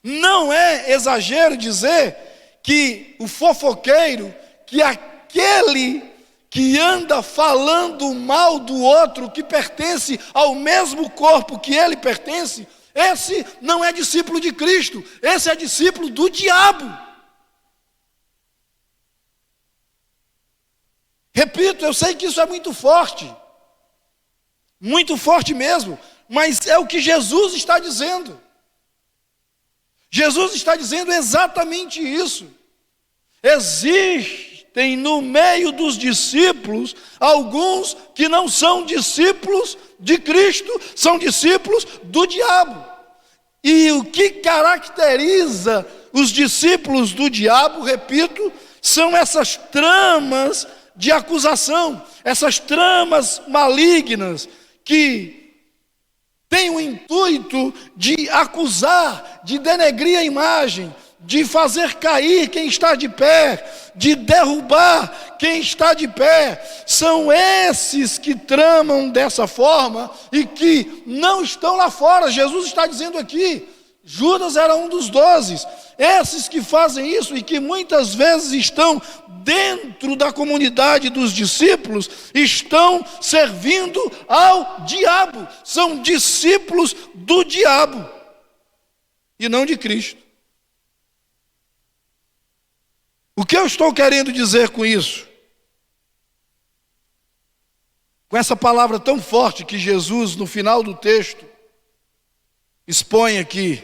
Não é exagero dizer que o fofoqueiro, que aquele que anda falando mal do outro, que pertence ao mesmo corpo que ele pertence, esse não é discípulo de Cristo, esse é discípulo do diabo. Repito, eu sei que isso é muito forte mesmo, mas é o que Jesus está dizendo. Jesus está dizendo exatamente isso. Existem no meio dos discípulos alguns que não são discípulos de Cristo, são discípulos do diabo. E o que caracteriza os discípulos do diabo, repito, são essas tramas de acusação, essas tramas malignas que têm o intuito de acusar, de denegrir a imagem, de fazer cair quem está de pé, de derrubar quem está de pé. São esses que tramam dessa forma e que não estão lá fora. Jesus está dizendo aqui, Judas era um dos 12. Esses que fazem isso e que muitas vezes estão dentro da comunidade dos discípulos, estão servindo ao diabo. São discípulos do diabo e não de Cristo. O que eu estou querendo dizer com isso? Com essa palavra tão forte que Jesus, no final do texto, expõe aqui.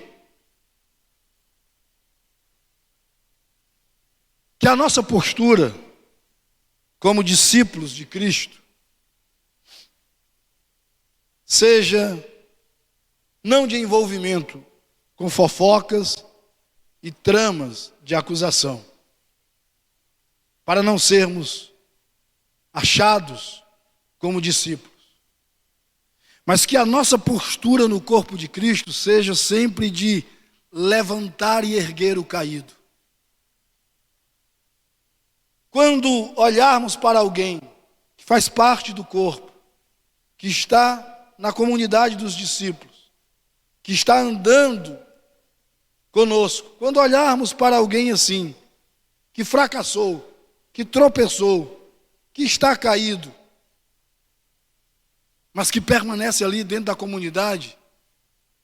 Que a nossa postura, como discípulos de Cristo, seja não de envolvimento com fofocas e tramas de acusação, para não sermos achados como discípulos, mas que a nossa postura no corpo de Cristo seja sempre de levantar e erguer o caído. Quando olharmos para alguém que faz parte do corpo, que está na comunidade dos discípulos, que está andando conosco, quando olharmos para alguém assim, que fracassou, que tropeçou, que está caído, mas que permanece ali dentro da comunidade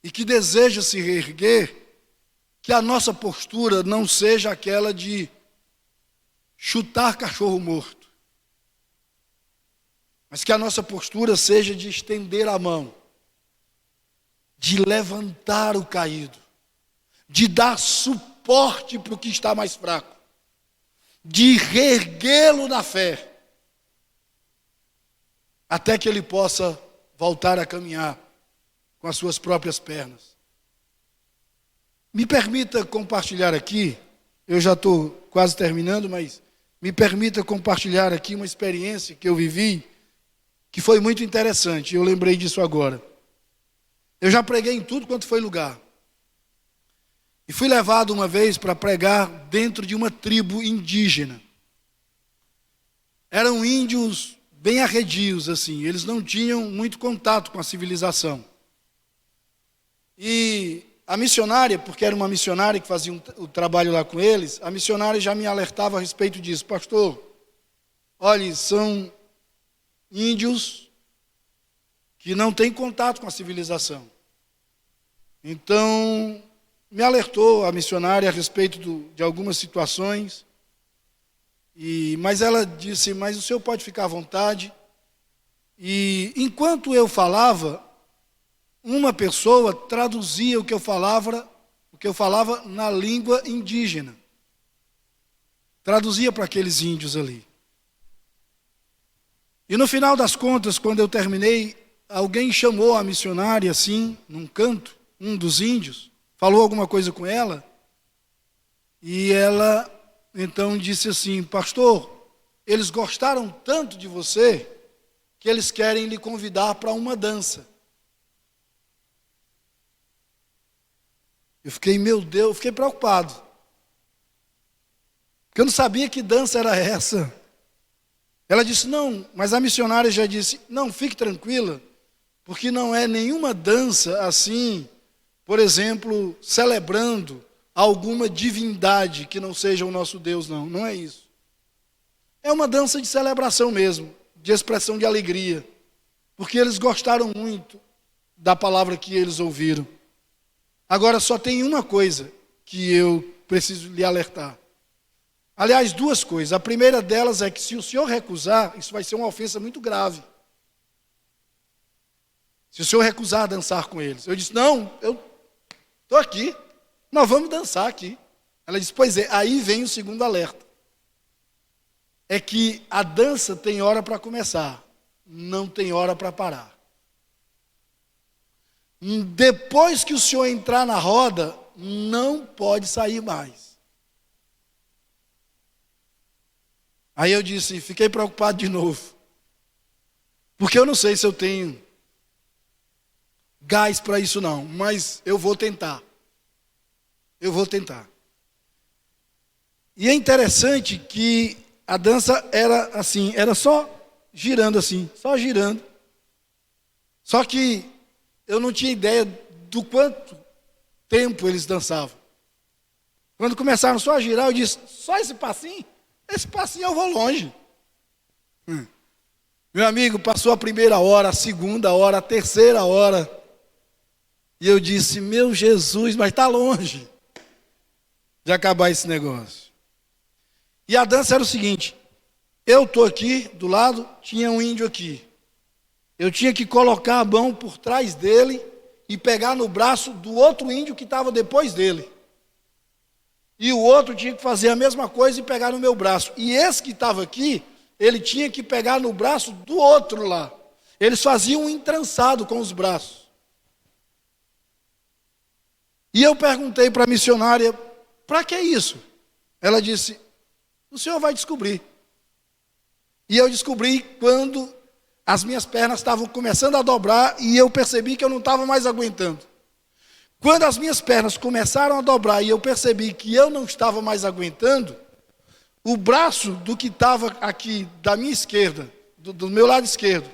e que deseja se reerguer, que a nossa postura não seja aquela de chutar cachorro morto, mas que a nossa postura seja de estender a mão, de levantar o caído, de dar suporte para o que está mais fraco, de reerguê-lo na fé, até que ele possa voltar a caminhar com as suas próprias pernas. Me permita compartilhar aqui, eu já estou quase terminando, mas me permita compartilhar aqui uma experiência que eu vivi, que foi muito interessante, eu lembrei disso agora. Eu já preguei em tudo quanto foi lugar. E fui levado uma vez para pregar dentro de uma tribo indígena. Eram índios bem arredios, assim, eles não tinham muito contato com a civilização. E a missionária, porque era uma missionária que fazia o trabalho lá com eles, a missionária já me alertava a respeito disso. Pastor, olhe, são índios que não têm contato com a civilização. Então, me alertou a missionária a respeito de algumas situações, mas ela disse, mas o senhor pode ficar à vontade. E enquanto eu falava, uma pessoa traduzia o que eu falava na língua indígena. Traduzia para aqueles índios ali. E no final das contas, quando eu terminei, alguém chamou a missionária assim, num canto, um dos índios, falou alguma coisa com ela, e ela então disse assim, pastor, eles gostaram tanto de você, que eles querem lhe convidar para uma dança. Eu fiquei, meu Deus, eu fiquei preocupado. Porque eu não sabia que dança era essa. Ela disse, não, mas a missionária já disse, não, fique tranquila, porque não é nenhuma dança assim, por exemplo, celebrando alguma divindade que não seja o nosso Deus, não. Não é isso. É uma dança de celebração mesmo, de expressão de alegria, porque eles gostaram muito da palavra que eles ouviram. Agora, só tem uma coisa que eu preciso lhe alertar. Aliás, duas coisas. A primeira delas é que se o senhor recusar, isso vai ser uma ofensa muito grave. Se o senhor recusar dançar com eles. Eu disse, não, eu estou aqui, nós vamos dançar aqui. Ela disse, pois é, aí vem o segundo alerta. É que a dança tem hora para começar, não tem hora para parar. Depois que o senhor entrar na roda, não pode sair mais. Aí eu disse, fiquei preocupado de novo. Porque eu não sei se eu tenho gás para isso não, mas eu vou tentar. Eu vou tentar. E é interessante que a dança era assim, era só girando assim, só girando. Só que eu não tinha ideia do quanto tempo eles dançavam. Quando começaram só a girar, eu disse, só esse passinho eu vou longe. Meu amigo, passou a primeira hora, a segunda hora, a terceira hora. E eu disse, meu Jesus, mas está longe de acabar esse negócio. E a dança era o seguinte, eu estou aqui do lado, tinha um índio aqui. Eu tinha que colocar a mão por trás dele e pegar no braço do outro índio que estava depois dele. E o outro tinha que fazer a mesma coisa e pegar no meu braço. E esse que estava aqui, ele tinha que pegar no braço do outro lá. Eles faziam um entrançado com os braços. E eu perguntei para a missionária, para que isso? Ela disse, o senhor vai descobrir. E eu descobri quando as minhas pernas estavam começando a dobrar e eu percebi que eu não estava mais aguentando. Quando as minhas pernas começaram a dobrar e eu percebi que eu não estava mais aguentando, o braço do que estava aqui da minha esquerda, do meu lado esquerdo,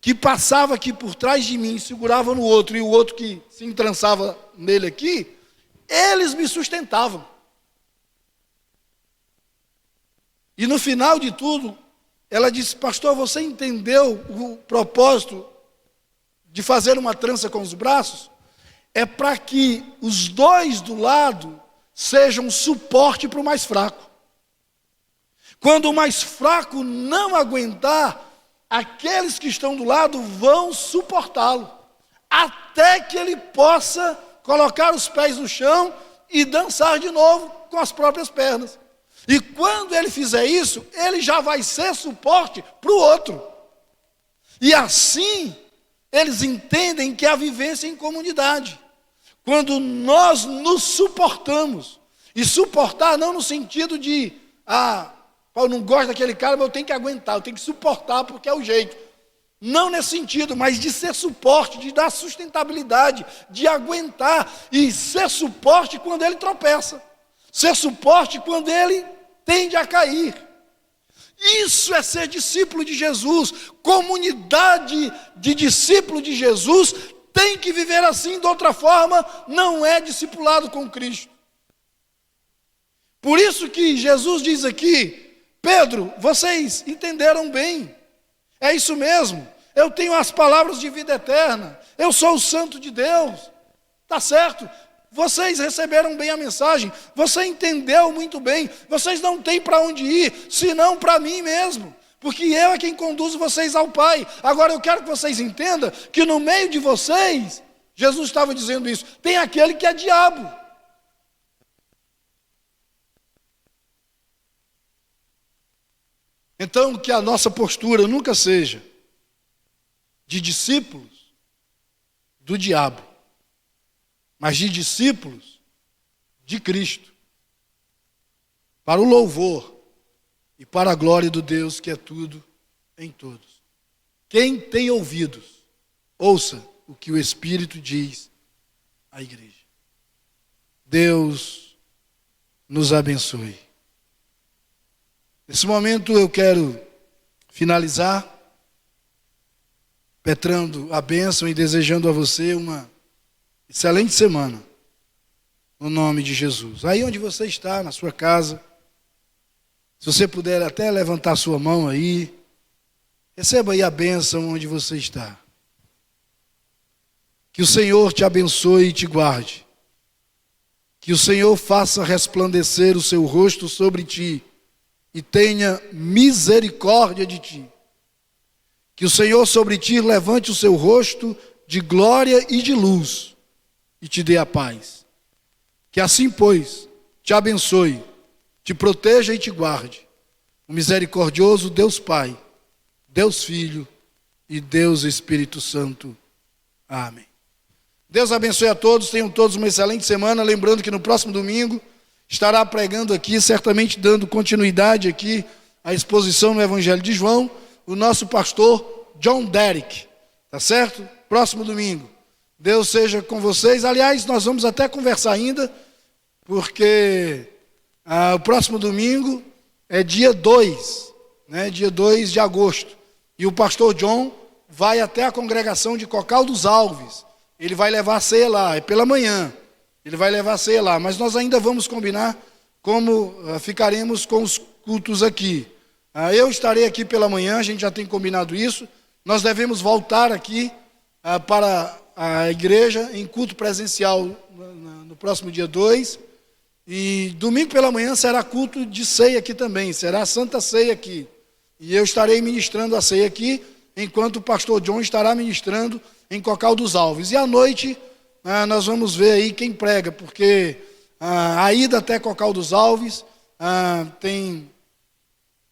que passava aqui por trás de mim, segurava no outro, e o outro que se entrançava nele aqui, eles me sustentavam. E no final de tudo, ela disse, pastor, você entendeu o propósito de fazer uma trança com os braços? É para que os dois do lado seja um suporte para o mais fraco. Quando o mais fraco não aguentar, aqueles que estão do lado vão suportá-lo, até que ele possa colocar os pés no chão e dançar de novo com as próprias pernas. E quando ele fizer isso, ele já vai ser suporte para o outro. E assim, eles entendem que é a vivência em comunidade. Quando nós nos suportamos, e suportar não no sentido de, eu não gosto daquele cara, mas eu tenho que aguentar, eu tenho que suportar porque é o jeito. Não nesse sentido, mas de ser suporte, de dar sustentabilidade, de aguentar e ser suporte quando ele tropeça. Ser suporte quando ele tende a cair. Isso é ser discípulo de Jesus. Comunidade de discípulo de Jesus tem que viver assim, de outra forma não é discipulado com Cristo. Por isso que Jesus diz aqui, Pedro, vocês entenderam bem, é isso mesmo, eu tenho as palavras de vida eterna, eu sou o santo de Deus, está certo? Vocês receberam bem a mensagem, você entendeu muito bem, vocês não têm para onde ir, senão para mim mesmo, porque eu é quem conduzo vocês ao Pai. Agora eu quero que vocês entendam que no meio de vocês, Jesus estava dizendo isso, tem aquele que é diabo. Então, que a nossa postura nunca seja de discípulos do diabo, mas de discípulos de Cristo, para o louvor e para a glória do Deus que é tudo em todos. Quem tem ouvidos, ouça o que o Espírito diz à igreja. Deus nos abençoe. Nesse momento eu quero finalizar petrando a bênção e desejando a você uma excelente semana, no nome de Jesus. Aí onde você está, na sua casa, se você puder até levantar sua mão aí, receba aí a bênção onde você está. Que o Senhor te abençoe e te guarde. Que o Senhor faça resplandecer o seu rosto sobre ti e tenha misericórdia de ti. Que o Senhor sobre ti levante o seu rosto de glória e de luz e te dê a paz. Que assim, pois, te abençoe, te proteja e te guarde o misericordioso Deus Pai, Deus Filho e Deus Espírito Santo. Amém. Deus abençoe a todos, tenham todos uma excelente semana. Lembrando que no próximo domingo estará pregando aqui, certamente dando continuidade aqui à exposição no Evangelho de João, o nosso pastor John Derrick, tá certo? Próximo domingo. Deus seja com vocês. Aliás, nós vamos até conversar ainda, porque o próximo domingo é dia 2, né? Dia 2 de agosto. E o pastor John vai até a congregação de Cocal dos Alves. Ele vai levar a ceia lá, é pela manhã. Ele vai levar a ceia lá, mas nós ainda vamos combinar como ficaremos com os cultos aqui. Eu estarei aqui pela manhã, a gente já tem combinado isso. Nós devemos voltar aqui para a igreja em culto presencial no próximo dia 2. E domingo pela manhã será culto de ceia aqui também, será a Santa Ceia aqui. E eu estarei ministrando a ceia aqui, enquanto o pastor John estará ministrando em Cocal dos Alves. E à noite nós vamos ver aí quem prega, porque a ida até Cocal dos Alves tem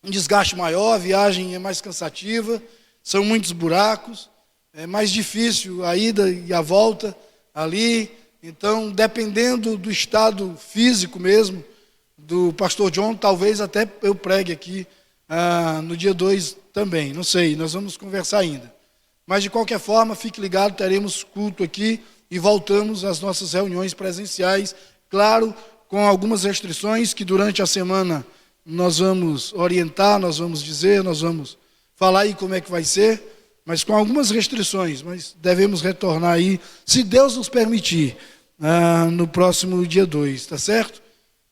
um desgaste maior, a viagem é mais cansativa, são muitos buracos, é mais difícil a ida e a volta ali. Então, dependendo do estado físico mesmo do pastor John, talvez até eu pregue aqui no dia 2 também, não sei, nós vamos conversar ainda. Mas de qualquer forma, fique ligado, teremos culto aqui e voltamos às nossas reuniões presenciais, claro, com algumas restrições que durante a semana nós vamos orientar, nós vamos dizer, nós vamos falar aí como é que vai ser, mas com algumas restrições, mas devemos retornar aí, se Deus nos permitir, no próximo dia 2, tá certo?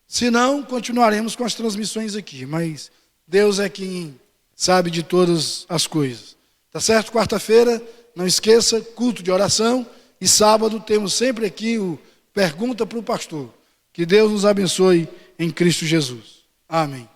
Se não, continuaremos com as transmissões aqui, mas Deus é quem sabe de todas as coisas, tá certo? Quarta-feira, não esqueça, culto de oração, e sábado temos sempre aqui o Pergunta para o Pastor, Que Deus nos abençoe em Cristo Jesus. Amém.